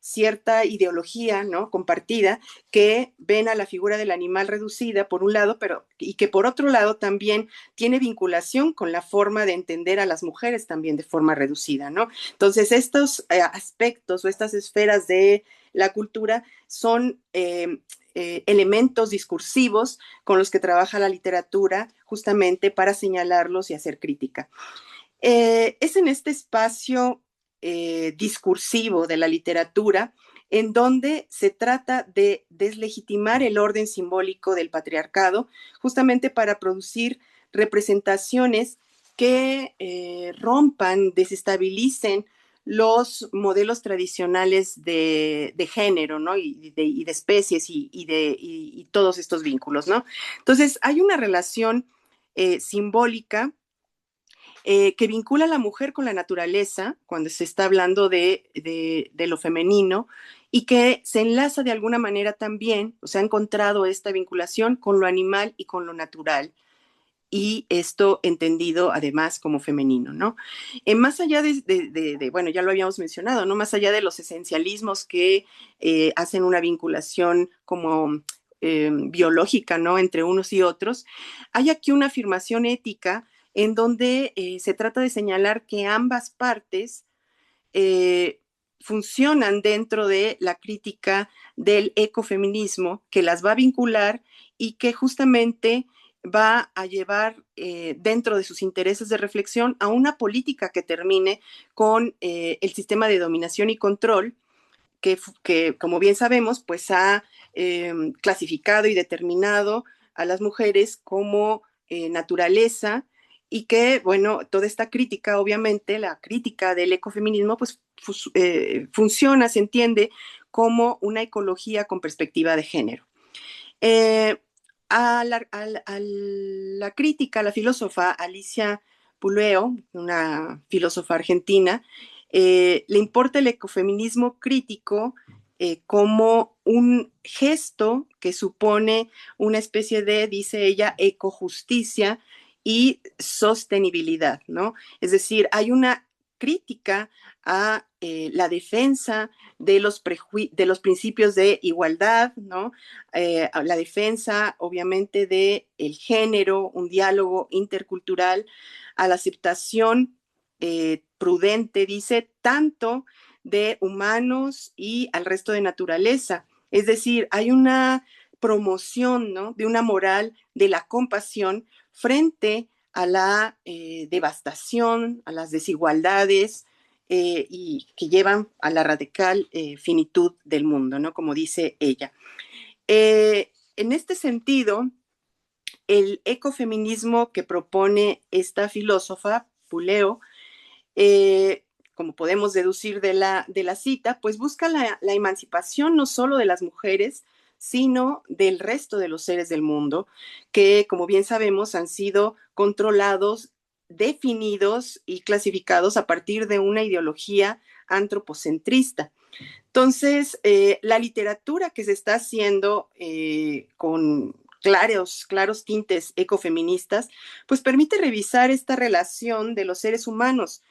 cierta ideología, ¿no? Compartida, que ven a la figura del animal reducida por un lado, y que por otro lado también tiene vinculación con la forma de entender a las mujeres también de forma reducida, ¿no? Entonces, estos aspectos o estas esferas de la cultura son elementos discursivos con los que trabaja la literatura justamente para señalarlos y hacer crítica. Es en este espacio discursivo de la literatura en donde se trata de deslegitimar el orden simbólico del patriarcado, justamente para producir representaciones que rompan, desestabilicen los modelos tradicionales de género, ¿no? Y de especies y todos estos vínculos, ¿no? Entonces, hay una relación simbólica que vincula a la mujer con la naturaleza, cuando se está hablando de lo femenino, y que se enlaza de alguna manera también, o se ha encontrado esta vinculación con lo animal y con lo natural, y esto entendido además como femenino, ¿no? Más allá bueno, ya lo habíamos mencionado, ¿no? Más allá de los esencialismos que hacen una vinculación como biológica, ¿no? Entre unos y otros, hay aquí una afirmación ética en donde se trata de señalar que ambas partes eh, funcionan dentro de la crítica del ecofeminismo, que las va a vincular y que justamente va a llevar dentro de sus intereses de reflexión a una política que termine con el sistema de dominación y control que, como bien sabemos, pues ha clasificado y determinado a las mujeres como naturaleza, y que, bueno, toda esta crítica, obviamente, la crítica del ecofeminismo, pues funciona, se entiende como una ecología con perspectiva de género. Eh, a la crítica, la filósofa Alicia Puleo, una filósofa argentina, le importa el ecofeminismo crítico como un gesto que supone una especie de, dice ella, ecojusticia y sostenibilidad, ¿no? Es decir, hay una crítica a la defensa de los principios de igualdad, ¿no? La defensa, obviamente, del género, un diálogo intercultural, a la aceptación prudente, dice, tanto de humanos y al resto de naturaleza. Es decir, hay una promoción, ¿no? De una moral de la compasión frente a la devastación, a las desigualdades, y que llevan a la radical finitud del mundo, ¿no? Como dice ella. En este sentido, el ecofeminismo que propone esta filósofa, Puleo, como podemos deducir de la cita, pues busca la emancipación no solo de las mujeres, sino del resto de los seres del mundo, que, como bien sabemos, han sido controlados, definidos y clasificados a partir de una ideología antropocentrista. Entonces, la literatura que se está haciendo con claros tintes ecofeministas, pues permite revisar esta relación de los seres humanos,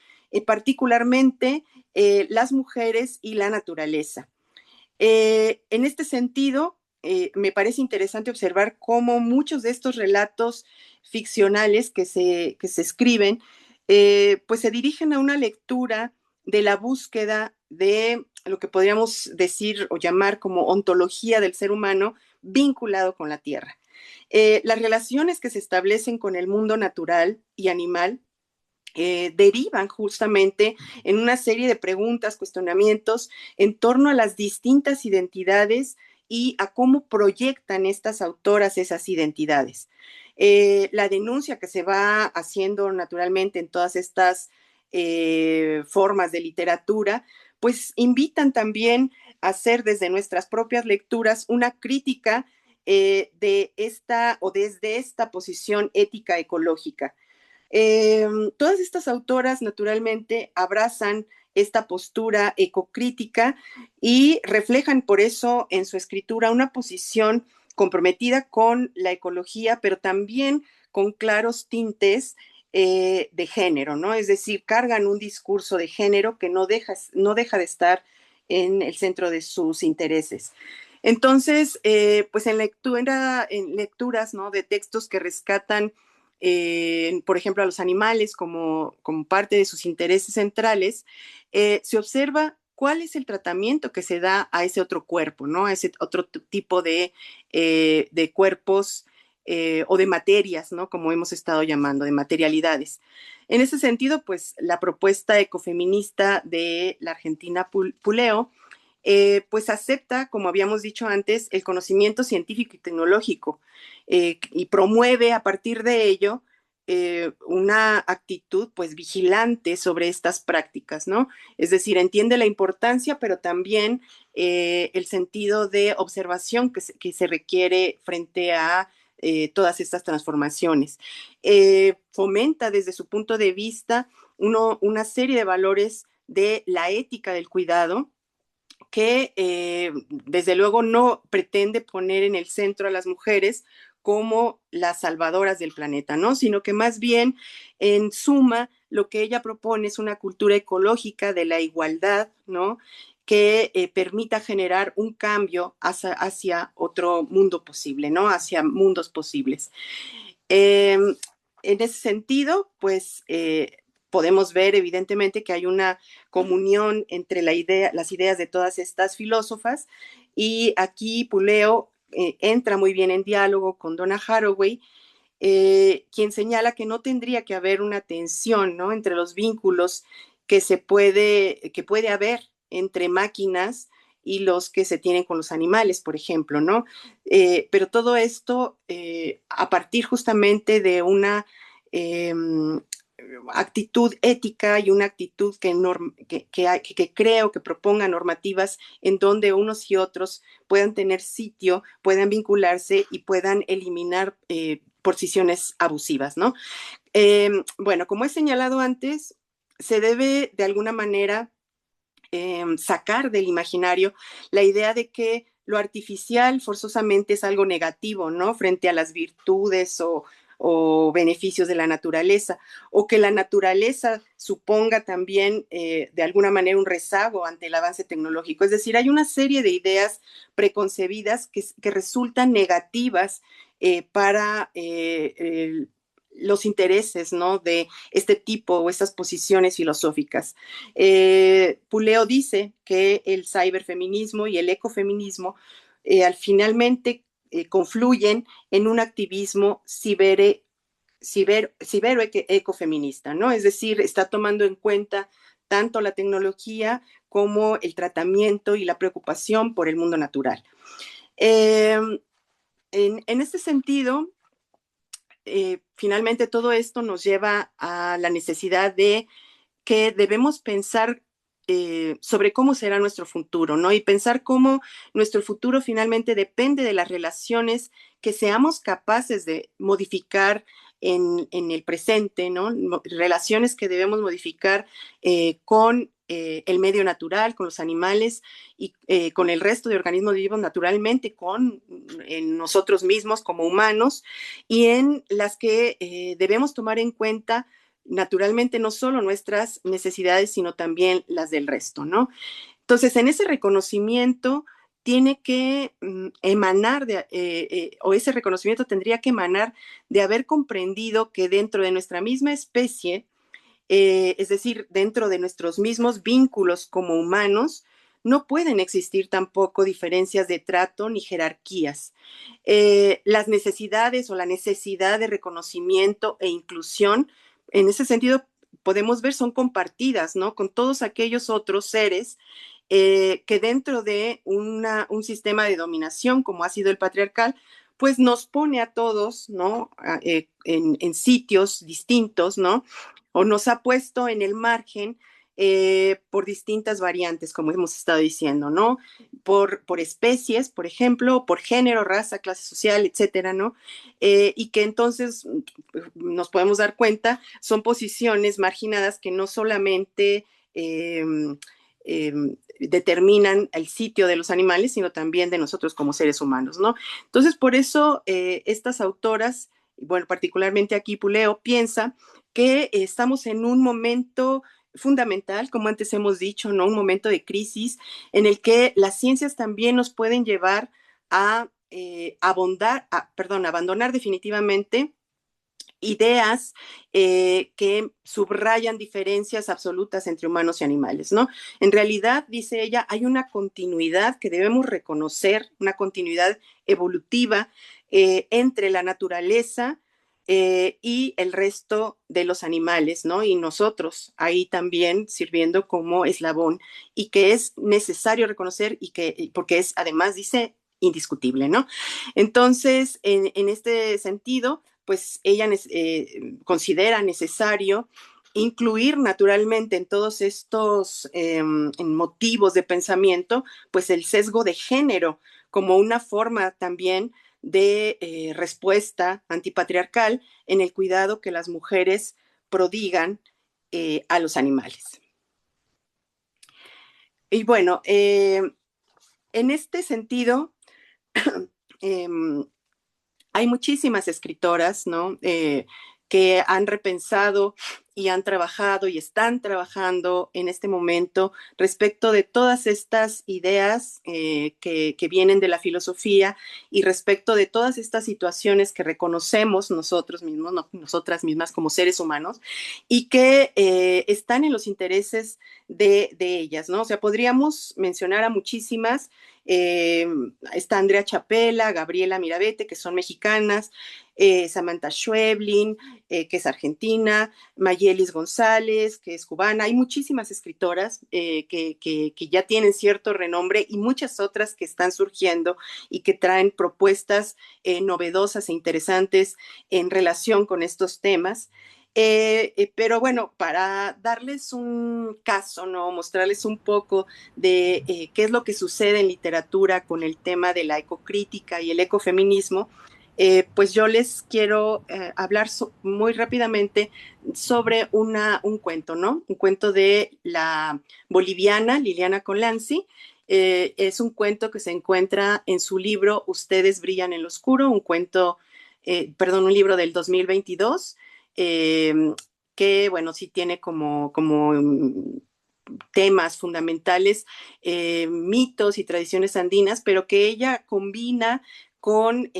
particularmente las mujeres y la naturaleza. En este sentido, me parece interesante observar cómo muchos de estos relatos ficcionales que se escriben, pues se dirigen a una lectura de la búsqueda de lo que podríamos decir o llamar como ontología del ser humano vinculado con la tierra. Las relaciones que se establecen con el mundo natural y animal derivan justamente en una serie de preguntas, cuestionamientos en torno a las distintas identidades y a cómo proyectan estas autoras esas identidades. La denuncia que se va haciendo naturalmente en todas estas formas de literatura, pues invitan también a hacer desde nuestras propias lecturas una crítica de esta o desde esta posición ética ecológica. Todas estas autoras naturalmente abrazan esta postura ecocrítica y reflejan por eso en su escritura una posición comprometida con la ecología, pero también con claros tintes de género, ¿no? Es decir, cargan un discurso de género que no deja de estar en el centro de sus intereses. Entonces, pues en lecturas, ¿no? De textos que rescatan por ejemplo, a los animales como parte de sus intereses centrales, se observa cuál es el tratamiento que se da a ese otro cuerpo, ¿no? A ese otro tipo de cuerpos o de materias, ¿no? Como hemos estado llamando, de materialidades. En ese sentido, pues la propuesta ecofeminista de la argentina Puleo, pues acepta, como habíamos dicho antes, el conocimiento científico y tecnológico y promueve a partir de ello una actitud pues vigilante sobre estas prácticas, ¿no? Es decir, entiende la importancia, pero también el sentido de observación que se requiere frente a todas estas transformaciones. Fomenta desde su punto de vista una serie de valores de la ética del cuidado, que desde luego no pretende poner en el centro a las mujeres como las salvadoras del planeta, ¿no? Sino que más bien, en suma, lo que ella propone es una cultura ecológica de la igualdad, ¿no? Que permita generar un cambio hacia otro mundo posible, ¿no? Hacia mundos posibles. En ese sentido, pues podemos ver evidentemente que hay una comunión entre las ideas de todas estas filósofas y aquí Puleo entra muy bien en diálogo con Donna Haraway, quien señala que no tendría que haber una tensión, ¿no? Entre los vínculos que puede haber entre máquinas y los que se tienen con los animales, por ejemplo, ¿no? Pero todo esto a partir justamente de una actitud ética y una actitud que creo que proponga normativas en donde unos y otros puedan tener sitio, puedan vincularse y puedan eliminar posiciones abusivas, ¿no? Bueno, como he señalado antes, se debe de alguna manera sacar del imaginario la idea de que lo artificial forzosamente es algo negativo, ¿no? Frente a las virtudes o beneficios de la naturaleza, o que la naturaleza suponga también de alguna manera un rezago ante el avance tecnológico. Es decir, hay una serie de ideas preconcebidas que resultan negativas para los intereses, ¿no? De este tipo o estas posiciones filosóficas. Puleo dice que el ciberfeminismo y el ecofeminismo finalmente confluyen en un activismo ciberoecofeminista, ¿no? Es decir, está tomando en cuenta tanto la tecnología como el tratamiento y la preocupación por el mundo natural. En este sentido, finalmente todo esto nos lleva a la necesidad de que debemos pensar sobre cómo será nuestro futuro, ¿no? Y pensar cómo nuestro futuro finalmente depende de las relaciones que seamos capaces de modificar en el presente, ¿no? Relaciones que debemos modificar con el medio natural, con los animales y con el resto de organismos vivos naturalmente, con nosotros mismos como humanos, y en las que debemos tomar en cuenta naturalmente no solo nuestras necesidades, sino también las del resto, ¿no? Entonces, en ese reconocimiento tiene que emanar, o ese reconocimiento tendría que emanar de haber comprendido que dentro de nuestra misma especie, es decir, dentro de nuestros mismos vínculos como humanos, no pueden existir tampoco diferencias de trato ni jerarquías. Las necesidades o la necesidad de reconocimiento e inclusión, en ese sentido, podemos ver son compartidas, ¿no? Con todos aquellos otros seres que dentro de un sistema de dominación como ha sido el patriarcal, pues nos pone a todos, ¿no? En sitios distintos, ¿no? O nos ha puesto en el margen por distintas variantes, como hemos estado diciendo, ¿no? Por especies, por ejemplo, por género, raza, clase social, etcétera, ¿no? Y que entonces nos podemos dar cuenta, son posiciones marginadas que no solamente eh, determinan el sitio de los animales, sino también de nosotros como seres humanos, ¿no? Entonces, por eso estas autoras, bueno, particularmente aquí Puleo, piensa que estamos en un momento fundamental, como antes hemos dicho, ¿no? Un momento de crisis en el que las ciencias también nos pueden llevar a abandonar definitivamente ideas que subrayan diferencias absolutas entre humanos y animales, ¿no? En realidad, dice ella, hay una continuidad que debemos reconocer, una continuidad evolutiva entre la naturaleza y el resto de los animales, ¿no? Y nosotros ahí también sirviendo como eslabón y que es necesario reconocer porque es, además, dice, indiscutible, ¿no? Entonces, en este sentido, pues ella considera necesario incluir naturalmente en todos estos motivos de pensamiento, pues el sesgo de género como una forma también de respuesta antipatriarcal en el cuidado que las mujeres prodigan a los animales. Y bueno, en este sentido, eh, hay muchísimas escritoras, ¿no? Que han repensado y han trabajado y están trabajando en este momento respecto de todas estas ideas que vienen de la filosofía y respecto de todas estas situaciones que reconocemos nosotros mismos, nosotras mismas como seres humanos, y que están en los intereses de ellas, ¿no? O sea, podríamos mencionar a muchísimas. Está Andrea Chapela, Gabriela Mirabete, que son mexicanas, Samantha Schweblin, que es argentina, Mayelis González, que es cubana. Hay muchísimas escritoras que ya tienen cierto renombre y muchas otras que están surgiendo y que traen propuestas novedosas e interesantes en relación con estos temas. Pero bueno, para darles un caso, ¿no? Mostrarles un poco de qué es lo que sucede en literatura con el tema de la ecocrítica y el ecofeminismo, pues yo les quiero hablar muy rápidamente sobre un cuento, ¿no? Un cuento de la boliviana Liliana Colanzi. Es un cuento que se encuentra en su libro Ustedes brillan en lo oscuro, un libro del 2022, que, bueno, sí tiene como temas fundamentales, mitos y tradiciones andinas, pero que ella combina con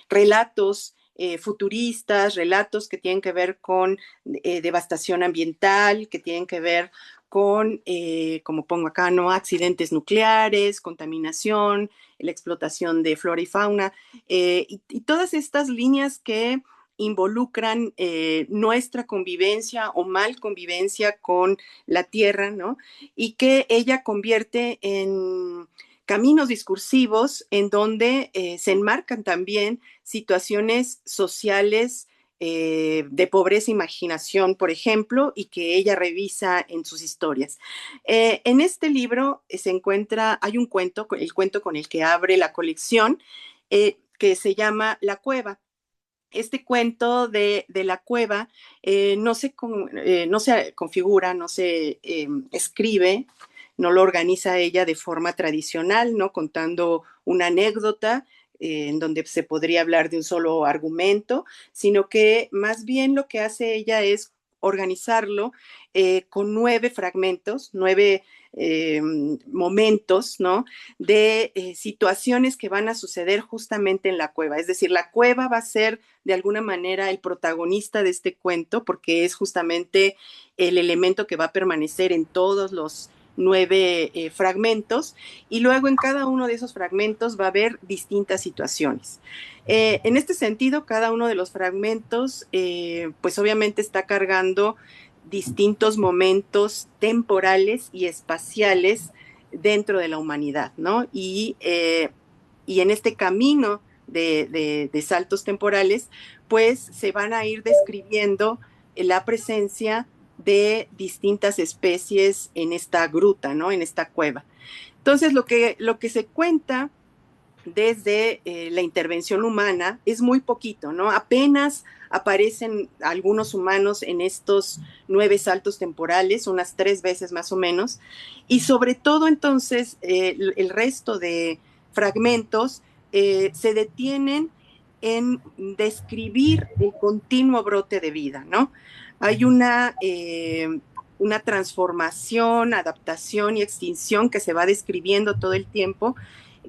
relatos futuristas, relatos que tienen que ver con devastación ambiental, que tienen que ver con, como pongo acá, ¿no? Accidentes nucleares, contaminación, la explotación de flora y fauna, y todas estas líneas que involucran nuestra convivencia o mal convivencia con la tierra, ¿no? Y que ella convierte en caminos discursivos en donde se enmarcan también situaciones sociales de pobreza e imaginación, por ejemplo, y que ella revisa en sus historias. En este libro hay un cuento, el cuento con el que abre la colección, que se llama La Cueva. este cuento de la cueva no se configura, no se escribe, no lo organiza ella de forma tradicional, ¿no? Contando una anécdota en donde se podría hablar de un solo argumento, sino que más bien lo que hace ella es organizarlo con 9 fragmentos, 9 momentos, ¿no? De situaciones que van a suceder justamente en la cueva. Es decir, la cueva va a ser de alguna manera el protagonista de este cuento porque es justamente el elemento que va a permanecer en todos los 9 fragmentos y luego en cada uno de esos fragmentos va a haber distintas situaciones. En este sentido, cada uno de los fragmentos pues obviamente está cargando distintos momentos temporales y espaciales dentro de la humanidad, ¿no? Y en este camino de saltos temporales, pues se van a ir describiendo la presencia de distintas especies en esta gruta, ¿no? En esta cueva. Entonces, lo que se cuenta desde la intervención humana es muy poquito, ¿no? Apenas aparecen algunos humanos en estos 9 saltos temporales, unas 3 veces más o menos, y sobre todo entonces el resto de fragmentos se detienen en describir el continuo brote de vida, ¿no? Hay una transformación, adaptación y extinción que se va describiendo todo el tiempo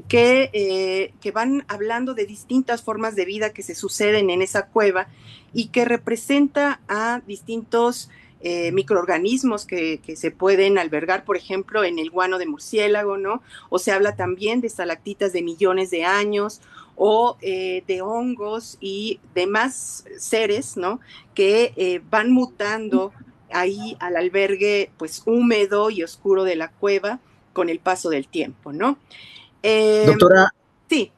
que van hablando de distintas formas de vida que se suceden en esa cueva y que representa a distintos microorganismos que se pueden albergar, por ejemplo, en el guano de murciélago, ¿no? O se habla también de estalactitas de millones de años o de hongos y demás seres, ¿no? Que van mutando ahí al albergue, pues, húmedo y oscuro de la cueva con el paso del tiempo, ¿no? Doctora, Sí.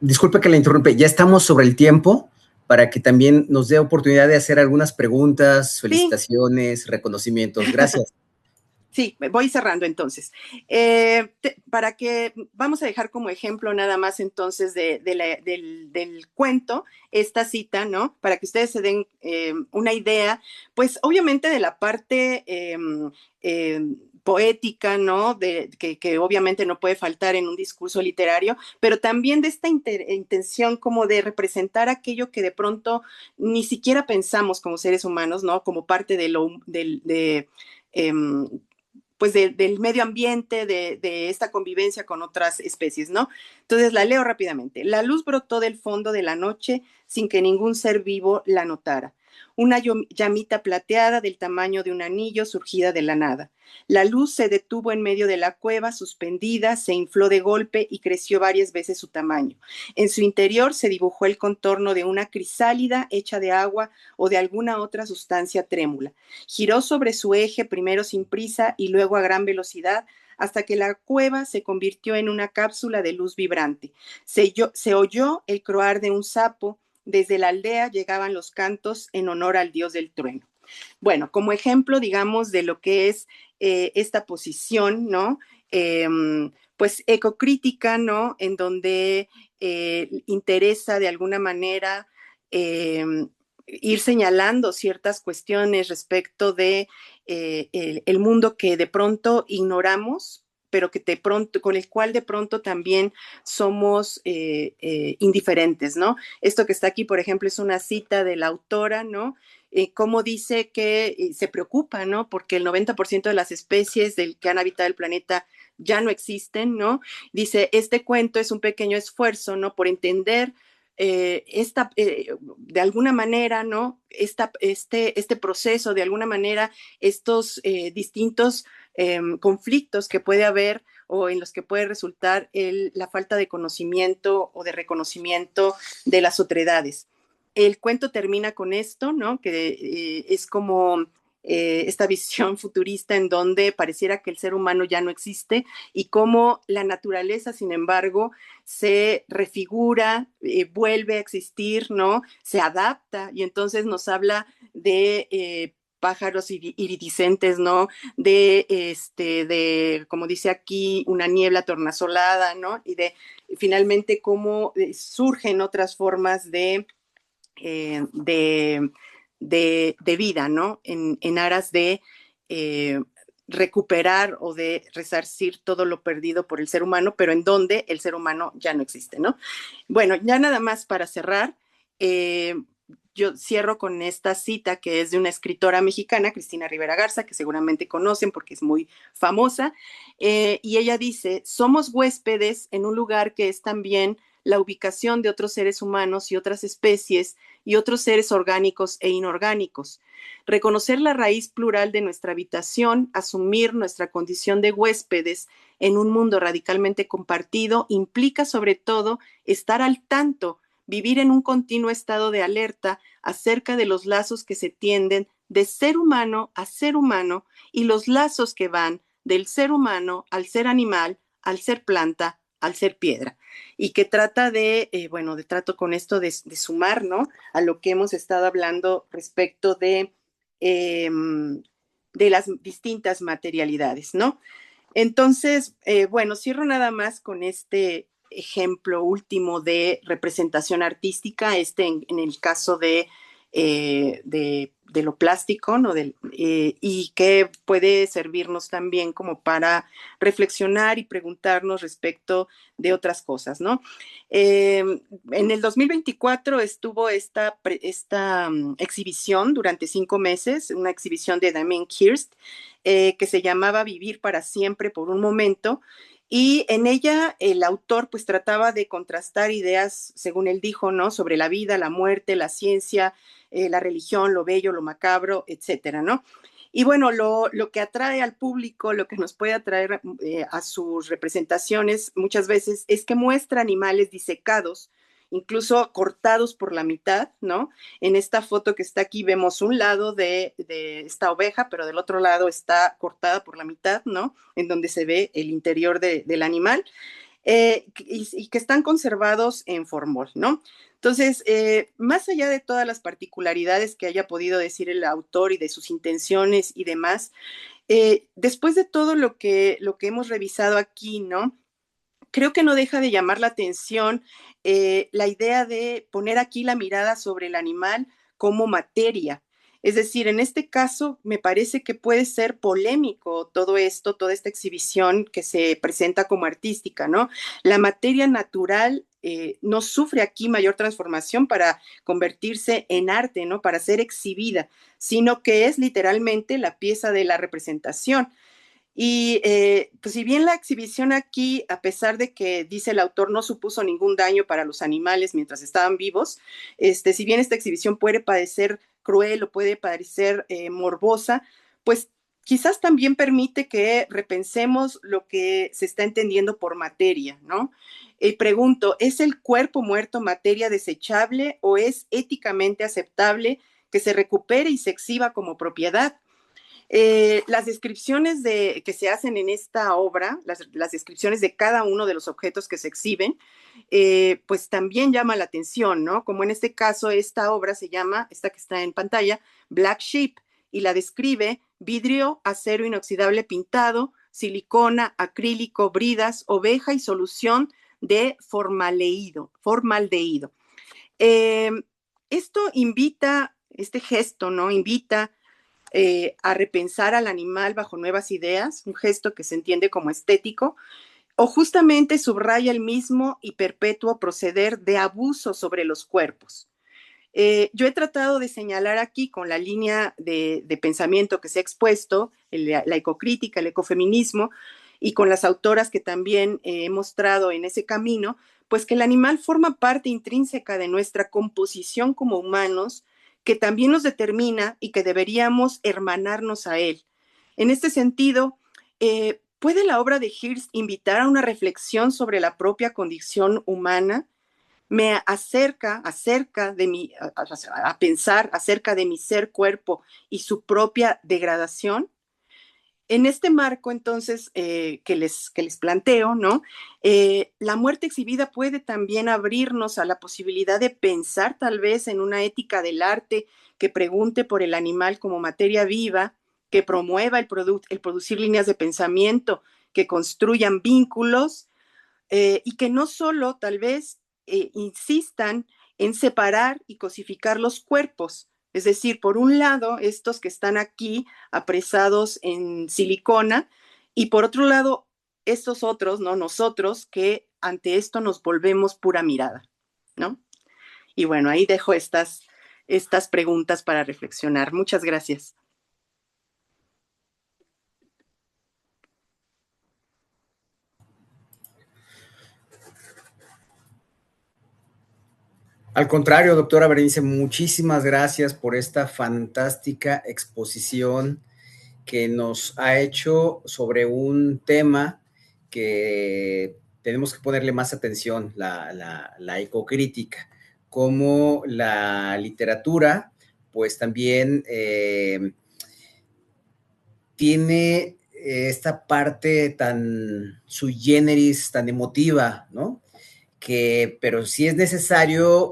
disculpe que la interrumpe, ya estamos sobre el tiempo para que también nos dé oportunidad de hacer algunas preguntas, Sí. felicitaciones, reconocimientos. Gracias. Sí, voy cerrando entonces. Para que vamos a dejar como ejemplo nada más entonces del cuento esta cita, ¿no? Para que ustedes se den una idea, pues obviamente de la parte poética, ¿no? Que obviamente no puede faltar en un discurso literario, pero también de esta intención como de representar aquello que de pronto ni siquiera pensamos como seres humanos, ¿no? Como parte de lo pues del medio ambiente, de esta convivencia con otras especies, ¿no? Entonces la leo rápidamente. La luz brotó del fondo de la noche sin que ningún ser vivo la notara. Una llamita plateada del tamaño de un anillo surgida de la nada. La luz se detuvo en medio de la cueva, suspendida, se infló de golpe y creció varias veces su tamaño. En su interior se dibujó el contorno de una crisálida hecha de agua o de alguna otra sustancia trémula. Giró sobre su eje primero sin prisa y luego a gran velocidad hasta que la cueva se convirtió en una cápsula de luz vibrante. Se oyó el croar de un sapo. Desde la aldea llegaban los cantos en honor al dios del trueno. Bueno, como ejemplo, digamos, de lo que es esta posición, ¿no? Pues ecocrítica, ¿no? En donde interesa de alguna manera ir señalando ciertas cuestiones respecto de el mundo que de pronto ignoramos, pero que de pronto, con el cual de pronto también somos indiferentes, ¿no? Esto que está aquí, por ejemplo, es una cita de la autora, ¿no? Cómo dice que se preocupa, ¿no? Porque el 90% de las especies que han habitado el planeta ya no existen, ¿no? Dice, este cuento es un pequeño esfuerzo, ¿no? Por entender de alguna manera, ¿no? Este proceso, de alguna manera, estos distintos conflictos que puede haber o en los que puede resultar la falta de conocimiento o de reconocimiento de las otredades. El cuento termina con esto, ¿no? Que es como esta visión futurista en donde pareciera que el ser humano ya no existe y cómo la naturaleza, sin embargo, se refigura, vuelve a existir, ¿no? Se adapta y entonces nos habla de pájaros iridiscentes, ¿no? Como dice aquí, una niebla tornasolada, ¿no? Y de finalmente cómo surgen otras formas de de vida, ¿no? En aras de recuperar o de resarcir todo lo perdido por el ser humano, pero en donde el ser humano ya no existe, ¿no? Bueno, ya nada más para cerrar, yo cierro con esta cita que es de una escritora mexicana, Cristina Rivera Garza, que seguramente conocen porque es muy famosa, y ella dice, somos huéspedes en un lugar que es también la ubicación de otros seres humanos y otras especies y otros seres orgánicos e inorgánicos. Reconocer la raíz plural de nuestra habitación, asumir nuestra condición de huéspedes en un mundo radicalmente compartido, implica sobre todo estar al tanto, vivir en un continuo estado de alerta acerca de los lazos que se tienden de ser humano a ser humano y los lazos que van del ser humano al ser animal, al ser planta, al ser piedra, y que trata bueno, de trato con esto de sumar, ¿no? A lo que hemos estado hablando respecto de las distintas materialidades, ¿no? Entonces, bueno, cierro nada más con este ejemplo último de representación artística, en el caso de lo plástico, ¿no? Y que puede servirnos también como para reflexionar y preguntarnos respecto de otras cosas, ¿no? En el 2024 estuvo esta exhibición durante 5 meses, una exhibición de Damien Hirst, que se llamaba Vivir para siempre por un momento, y en ella el autor pues trataba de contrastar ideas, según él dijo, ¿no? Sobre la vida, la muerte, la ciencia, la religión, lo bello, lo macabro, etcétera, ¿no? Y bueno, lo que atrae al público, lo que nos puede atraer a sus representaciones muchas veces es que muestra animales disecados, incluso cortados por la mitad, ¿no? En esta foto que está aquí vemos un lado de esta oveja, pero del otro lado está cortada por la mitad, ¿no? En donde se ve el interior del animal. Y que están conservados en formol, ¿no? Entonces, más allá de todas las particularidades que haya podido decir el autor y de sus intenciones y demás, después de todo lo que hemos revisado aquí, ¿no? Creo que no deja de llamar la atención la idea de poner aquí la mirada sobre el animal como materia. Es decir, en este caso me parece que puede ser polémico todo esto, toda esta exhibición que se presenta como artística, ¿no? La materia natural no sufre aquí mayor transformación para convertirse en arte, ¿no? Para ser exhibida, sino que es literalmente la pieza de la representación. Y pues si bien la exhibición aquí, a pesar de que dice el autor no supuso ningún daño para los animales mientras estaban vivos, si bien esta exhibición puede parecer cruel o puede parecer morbosa, pues quizás también permite que repensemos lo que se está entendiendo por materia, ¿no? Pregunto, ¿es el cuerpo muerto materia desechable o es éticamente aceptable que se recupere y se exhiba como propiedad? Las descripciones que se hacen en esta obra, las descripciones de cada uno de los objetos que se exhiben, pues también llama la atención, ¿no? Como en este caso, esta obra se llama, esta que está en pantalla, Black Sheep, y la describe vidrio, acero inoxidable pintado, silicona, acrílico, bridas, oveja y solución de formaldehído. Eh, Esto invita, este gesto, ¿no? Invita a repensar al animal bajo nuevas ideas, un gesto que se entiende como estético, o justamente subraya el mismo y perpetuo proceder de abuso sobre los cuerpos. Yo he tratado de señalar aquí con la línea de pensamiento que se ha expuesto, la ecocrítica, el ecofeminismo, y con las autoras que también he mostrado en ese camino, pues que el animal forma parte intrínseca de nuestra composición como humanos, que también nos determina y que deberíamos hermanarnos a él. En este sentido, ¿puede la obra de Hirst invitar a una reflexión sobre la propia condición humana? Me acerca de a pensar acerca de mi ser cuerpo y su propia degradación. En este marco, entonces, que les planteo, ¿no? La muerte exhibida puede también abrirnos a la posibilidad de pensar tal vez en una ética del arte que pregunte por el animal como materia viva, que promueva el producir líneas de pensamiento, que construyan vínculos y que no solo tal vez insistan en separar y cosificar los cuerpos. Es decir, por un lado, estos que están aquí apresados en silicona, y por otro lado, estos otros, ¿no? Nosotros, que ante esto nos volvemos pura mirada, ¿no? Y bueno, ahí dejo estas preguntas para reflexionar. Muchas gracias. Al contrario, doctora Berenice, muchísimas gracias por esta fantástica exposición que nos ha hecho sobre un tema que tenemos que ponerle más atención, la ecocrítica, como la literatura, pues también tiene esta parte tan sui generis, tan emotiva, ¿no? Pero sí es necesario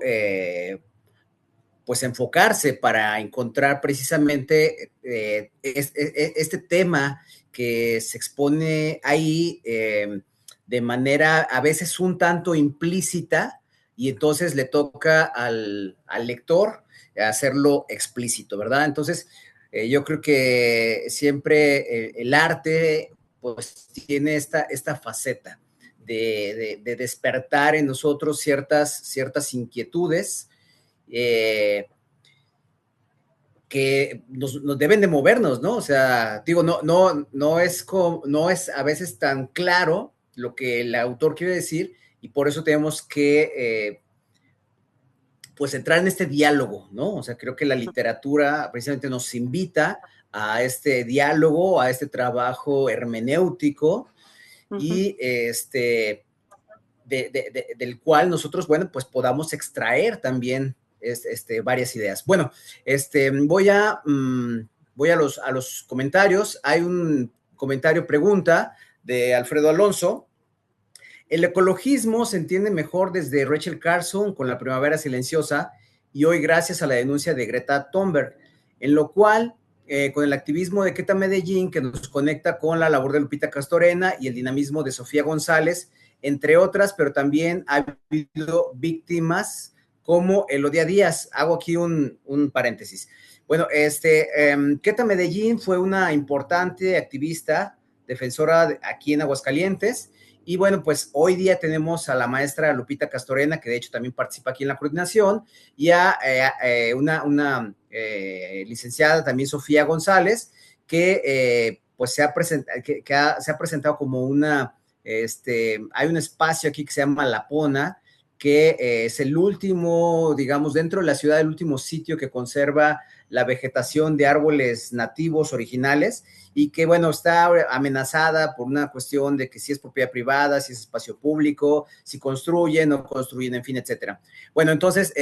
pues enfocarse para encontrar precisamente este tema que se expone ahí de manera a veces un tanto implícita y entonces le toca al lector hacerlo explícito, ¿verdad? Entonces, yo creo que siempre el arte pues tiene esta faceta de despertar en nosotros ciertas inquietudes que nos deben de movernos, ¿no? O sea, digo, no es a veces tan claro lo que el autor quiere decir y por eso tenemos que, pues, entrar en este diálogo, ¿no? O sea, creo que la literatura precisamente nos invita a este diálogo, a este trabajo hermenéutico y del cual nosotros, bueno, pues podamos extraer también varias ideas. Bueno, voy a los comentarios. Hay un comentario pregunta de Alfredo Alonso. El ecologismo se entiende mejor desde Rachel Carson con la primavera silenciosa y hoy gracias a la denuncia de Greta Thunberg, en lo cual con el activismo de Queta Medellín que nos conecta con la labor de Lupita Castorena y el dinamismo de Sofía González, entre otras, pero también ha habido víctimas como Elodia Díaz. Hago aquí un paréntesis. Bueno, Queta Medellín fue una importante activista, defensora aquí en Aguascalientes, y bueno, pues hoy día tenemos a la maestra Lupita Castorena, que de hecho también participa aquí en la coordinación, y a una licenciada también, Sofía González, que pues se ha presentado como hay un espacio aquí que se llama La Pona, que es el último, digamos, dentro de la ciudad, el último sitio que conserva la vegetación de árboles nativos originales y que, bueno, está amenazada por una cuestión de que si es propiedad privada, si es espacio público, si construyen o no construyen, en fin, etcétera. Bueno, entonces,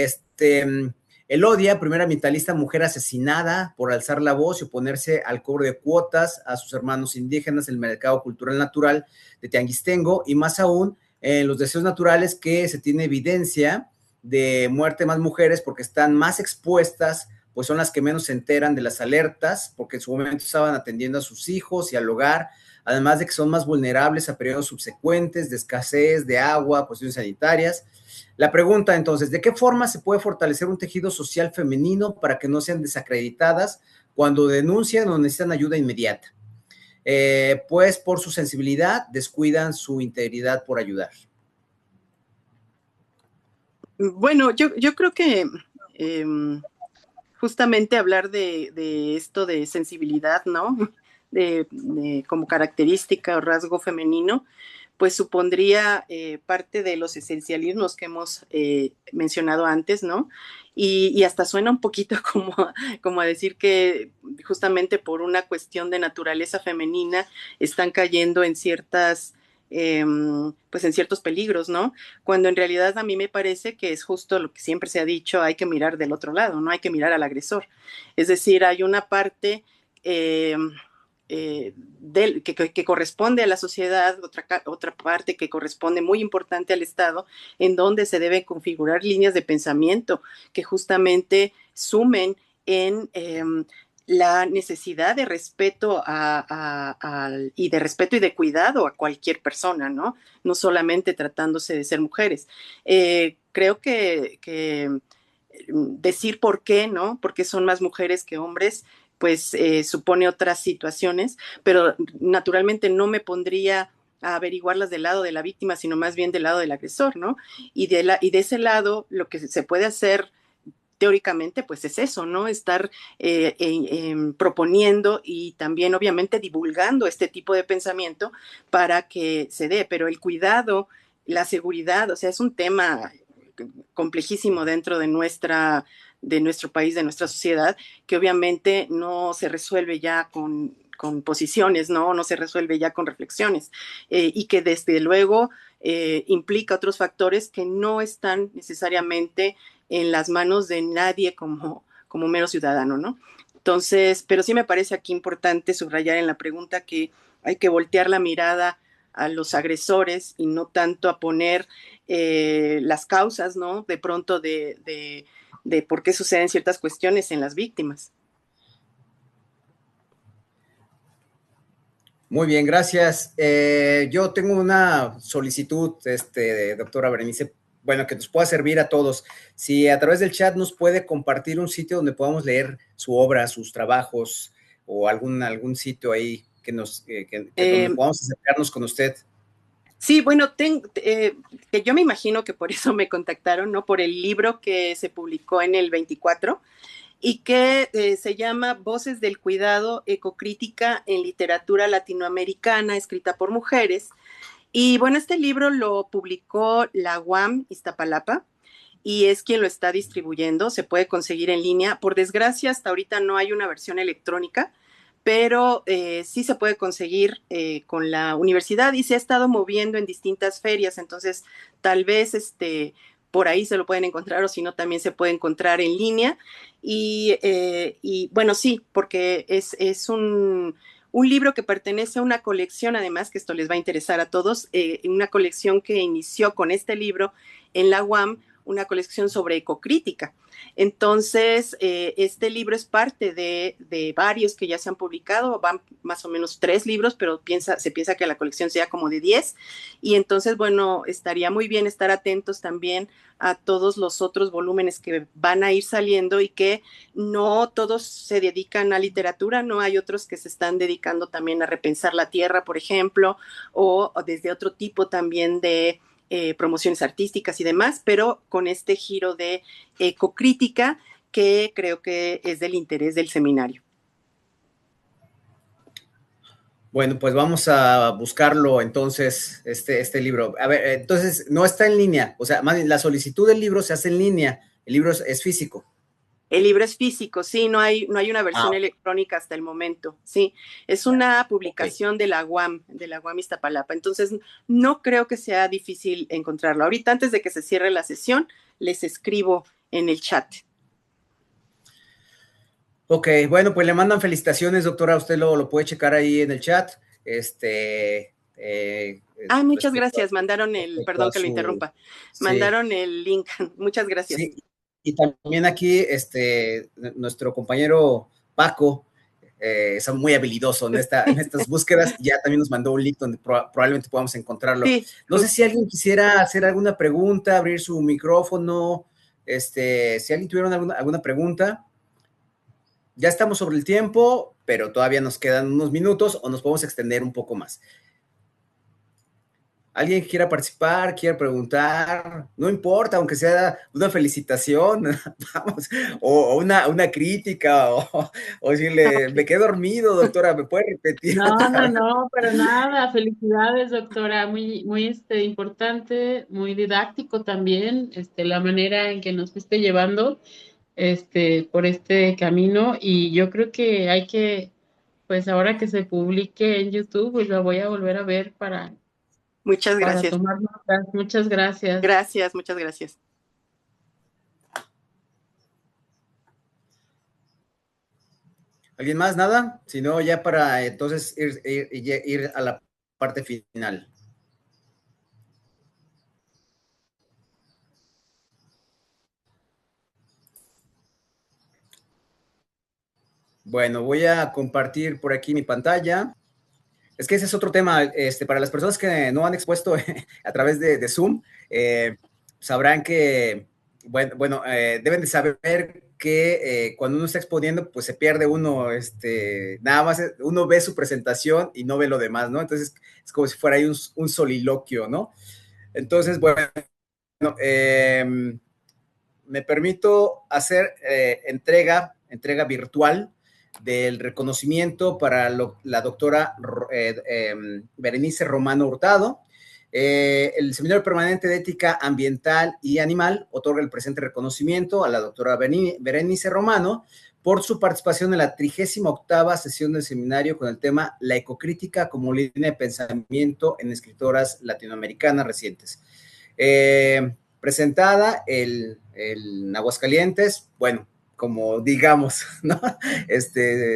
Elodia, primera ambientalista mujer asesinada por alzar la voz y oponerse al cobro de cuotas a sus hermanos indígenas en el mercado cultural natural de Tianguistengo y más aún en los deseos naturales que se tiene evidencia de muerte de más mujeres porque están más expuestas, pues son las que menos se enteran de las alertas porque en su momento estaban atendiendo a sus hijos y al hogar, además de que son más vulnerables a periodos subsecuentes de escasez de agua, cuestiones sanitarias. La pregunta entonces, ¿de qué forma se puede fortalecer un tejido social femenino para que no sean desacreditadas cuando denuncian o necesitan ayuda inmediata? Pues por su sensibilidad descuidan su integridad por ayudar. Bueno, yo creo que justamente hablar de esto de sensibilidad, ¿no? Como característica o rasgo femenino, pues supondría parte de los esencialismos que hemos mencionado antes, ¿no? Y hasta suena un poquito como a decir que justamente por una cuestión de naturaleza femenina están cayendo en pues en ciertos peligros, ¿no? Cuando en realidad a mí me parece que es justo lo que siempre se ha dicho, hay que mirar del otro lado, no hay que mirar al agresor. Es decir, hay una parte que corresponde a la sociedad, otra parte que corresponde muy importante al Estado, en donde se deben configurar líneas de pensamiento que justamente sumen en la necesidad de respeto y de respeto y de cuidado a cualquier persona, ¿no? No solamente tratándose de ser mujeres. Creo que decir por qué, ¿no? Porque son más mujeres que hombres, pues supone otras situaciones, pero naturalmente no me pondría a averiguarlas del lado de la víctima, sino más bien del lado del agresor, ¿no? Y de ese lado, lo que se puede hacer teóricamente, pues es eso, ¿no? Estar proponiendo y también obviamente divulgando este tipo de pensamiento para que se dé, pero el cuidado, la seguridad, o sea, es un tema complejísimo dentro de nuestro país, de nuestra sociedad, que obviamente no se resuelve ya con posiciones, ¿no? No se resuelve ya con reflexiones, y que desde luego implica otros factores que no están necesariamente en las manos de nadie como mero ciudadano, ¿no? Entonces, pero sí me parece aquí importante subrayar en la pregunta que hay que voltear la mirada a los agresores y no tanto a poner las causas, ¿no? De pronto de por qué suceden ciertas cuestiones en las víctimas. Muy bien, gracias. Yo tengo una solicitud, doctora Berenice, bueno, que nos pueda servir a todos. Si a través del chat nos puede compartir un sitio donde podamos leer su obra, sus trabajos o algún sitio ahí que donde podamos acercarnos con usted. Sí, bueno, que yo me imagino que por eso me contactaron, ¿no? Por el libro que se publicó en el 24 y que se llama Voces del Cuidado, Ecocrítica en Literatura Latinoamericana, escrita por mujeres. Y bueno, este libro lo publicó la UAM Iztapalapa y es quien lo está distribuyendo. Se puede conseguir en línea. Por desgracia, hasta ahorita no hay una versión electrónica, pero sí se puede conseguir con la universidad y se ha estado moviendo en distintas ferias. Entonces, tal vez por ahí se lo pueden encontrar o si no, también se puede encontrar en línea. Y bueno, sí, porque es un libro que pertenece a una colección, además que esto les va a interesar a todos, una colección que inició con este libro en la UAM, una colección sobre ecocrítica. Entonces, este libro es parte de varios que ya se han publicado, van más o menos 3 libros, pero se piensa que la colección sea como de 10. Y entonces, bueno, estaría muy bien estar atentos también a todos los otros volúmenes que van a ir saliendo y que no todos se dedican a literatura, no hay otros que se están dedicando también a repensar la tierra, por ejemplo, o desde otro tipo también de promociones artísticas y demás, pero con este giro de ecocrítica que creo que es del interés del seminario. Bueno, pues vamos a buscarlo entonces, este libro. A ver, entonces no está en línea, o sea, más bien, la solicitud del libro se hace en línea, el libro es físico. El libro es físico, sí, no hay una versión electrónica hasta el momento, sí. Es una publicación Okay. de la UAM Iztapalapa. Entonces, no creo que sea difícil encontrarlo. Ahorita, antes de que se cierre la sesión, les escribo en el chat. Ok, bueno, pues le mandan felicitaciones, doctora. Usted lo puede checar ahí en el chat. Muchas Respecto, gracias. respecto Perdón a que lo su. interrumpa. Sí, Mandaron el link. Muchas gracias. sí. Y también aquí, nuestro compañero Paco es muy habilidoso en estas búsquedas. Ya también nos mandó un link donde probablemente podamos encontrarlo. Sí, No sé justo. si alguien quisiera hacer alguna pregunta, abrir su micrófono. Si alguien tuviera alguna pregunta. Ya estamos sobre el tiempo, pero todavía nos quedan unos minutos o nos podemos extender un poco más. ¿Alguien quiera participar, quiera preguntar? No importa, aunque sea una felicitación, vamos, o una crítica, o decirle, me quedé dormido, doctora, ¿me puede repetir No, otra no, vez? no, para nada. Felicidades, doctora. Muy, muy, importante, muy didáctico también, la manera en que nos fuiste llevando, por este camino. Y yo creo que hay que, pues ahora que se publique en YouTube, pues la voy a volver a ver Muchas para gracias. tomar notas. Muchas gracias. Gracias, muchas gracias. ¿Alguien más? ¿Nada? Si no, ya para entonces ir a la parte final. Bueno, voy a compartir por aquí mi pantalla. Es que ese es otro tema. Para las personas que no han expuesto a través de Zoom, sabrán que, deben de saber que cuando uno está exponiendo, pues se pierde uno, nada más uno ve su presentación y no ve lo demás, ¿no? Entonces es como si fuera ahí un soliloquio, ¿no? Entonces, bueno, me permito hacer entrega virtual del reconocimiento para la doctora Berenice Romano Hurtado. El Seminario Permanente de Ética Ambiental y Animal otorga el presente reconocimiento a la doctora Berenice Romano por su participación en la 38ª sesión del seminario con el tema La ecocrítica como línea de pensamiento en escritoras latinoamericanas recientes. Presentada en Aguascalientes, bueno, como digamos, ¿no?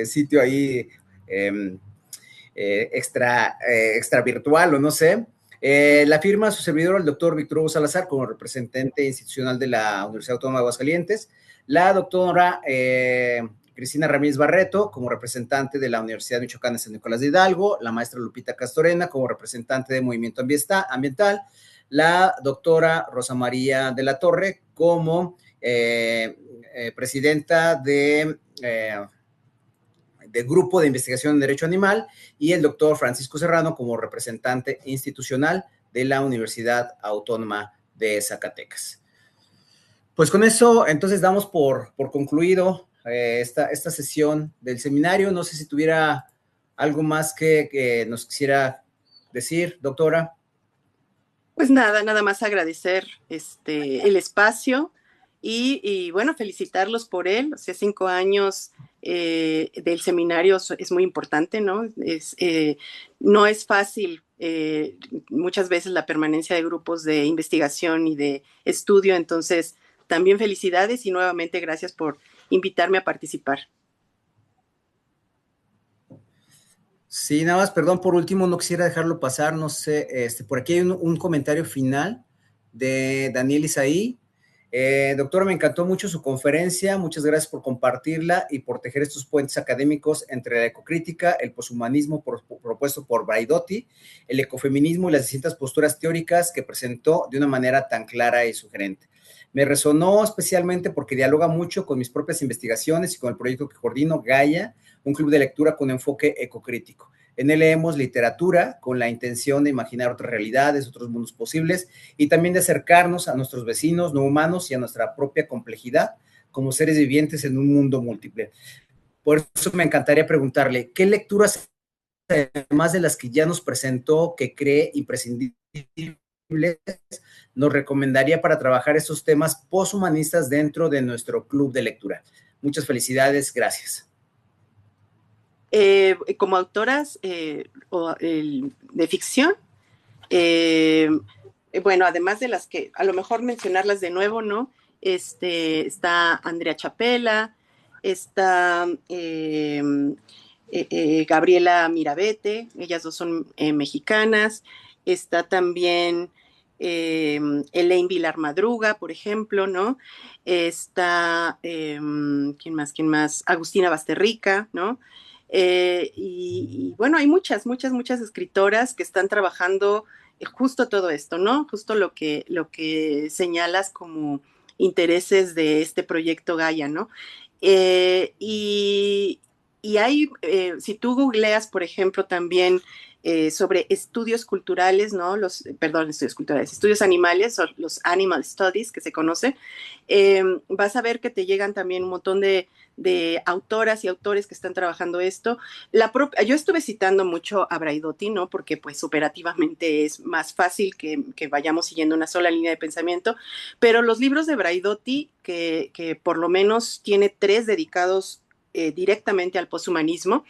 Sitio ahí extra virtual o no sé. La firma su servidor, el doctor Víctor Hugo Salazar, como representante institucional de la Universidad Autónoma de Aguascalientes, la doctora Cristina Ramírez Barreto, como representante de la Universidad Michoacana de San Nicolás de Hidalgo, la maestra Lupita Castorena, como representante de Movimiento Ambiental, la doctora Rosa María de la Torre, como presidenta de Grupo de Investigación en Derecho Animal, y el doctor Francisco Serrano como representante institucional de la Universidad Autónoma de Zacatecas. Pues con eso, entonces damos por concluido esta sesión del seminario. No sé si tuviera algo más que nos quisiera decir, doctora. Pues nada más agradecer el espacio y bueno, felicitarlos por él. O sea, 5 años del seminario es muy importante, ¿no? No es fácil muchas veces la permanencia de grupos de investigación y de estudio, entonces también felicidades y nuevamente gracias por invitarme a participar. Sí, nada más, perdón, por último, no quisiera dejarlo pasar, no sé, por aquí hay un comentario final de Daniel Isaí. Doctora, me encantó mucho su conferencia, muchas gracias por compartirla y por tejer estos puentes académicos entre la ecocrítica, el poshumanismo propuesto por Braidotti, el ecofeminismo y las distintas posturas teóricas que presentó de una manera tan clara y sugerente. Me resonó especialmente porque dialoga mucho con mis propias investigaciones y con el proyecto que coordino, Gaia, un club de lectura con enfoque ecocrítico. En él leemos literatura con la intención de imaginar otras realidades, otros mundos posibles y también de acercarnos a nuestros vecinos no humanos y a nuestra propia complejidad como seres vivientes en un mundo múltiple. Por eso me encantaría preguntarle, ¿qué lecturas, además de las que ya nos presentó, que cree imprescindibles, nos recomendaría para trabajar estos temas poshumanistas dentro de nuestro club de lectura? Muchas felicidades, gracias. Como autoras de ficción, bueno, además de las que a lo mejor mencionarlas de nuevo, ¿no? Está Andrea Chapela, está Gabriela Mirabete, ellas dos son mexicanas, está también Elaine Vilar Madruga, por ejemplo, ¿no? Está, ¿quién más? Agustina Basterrica, ¿no? Y bueno, hay muchas escritoras que están trabajando justo todo esto, ¿no? Justo lo que señalas como intereses de este proyecto Gaia, ¿no? Y hay, si tú googleas, por ejemplo, también sobre estudios culturales, ¿no? Estudios animales, o los animal studies que se conocen, vas a ver que te llegan también un montón de autoras y autores que están trabajando esto. Yo estuve citando mucho a Braidotti, ¿no? Porque pues operativamente es más fácil que vayamos siguiendo una sola línea de pensamiento, pero los libros de Braidotti, que por lo menos tiene 3 dedicados directamente al poshumanismo,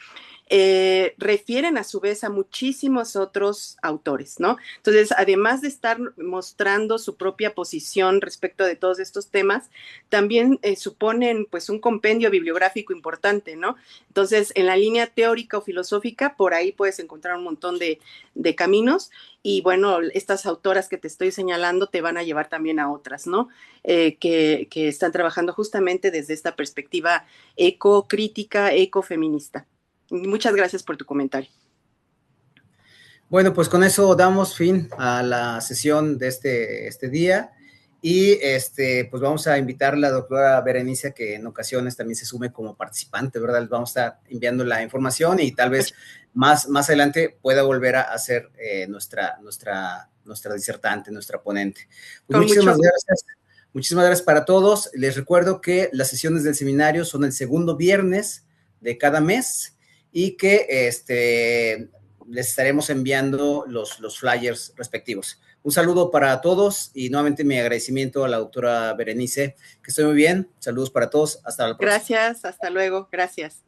refieren a su vez a muchísimos otros autores, ¿no? Entonces, además de estar mostrando su propia posición respecto de todos estos temas, también suponen pues un compendio bibliográfico importante, ¿no? Entonces, en la línea teórica o filosófica, por ahí puedes encontrar un montón de caminos, y bueno, estas autoras que te estoy señalando te van a llevar también a otras, ¿no? Que están trabajando justamente desde esta perspectiva ecocrítica, ecofeminista. Muchas gracias por tu comentario. Bueno, pues con eso damos fin a la sesión de este día, y pues vamos a invitar a la doctora Berenice a que en ocasiones también se sume como participante, ¿verdad? Les vamos a estar enviando la información, y tal vez más adelante pueda volver a hacer nuestra disertante, nuestra ponente. Pues muchísimas gracias. Muchísimas gracias para todos. Les recuerdo que las sesiones del seminario son el segundo viernes de cada mes, y que les estaremos enviando los flyers respectivos. Un saludo para todos, y nuevamente mi agradecimiento a la doctora Berenice. Que esté muy bien. Saludos para todos. Hasta la próxima. Gracias, hasta luego. Gracias.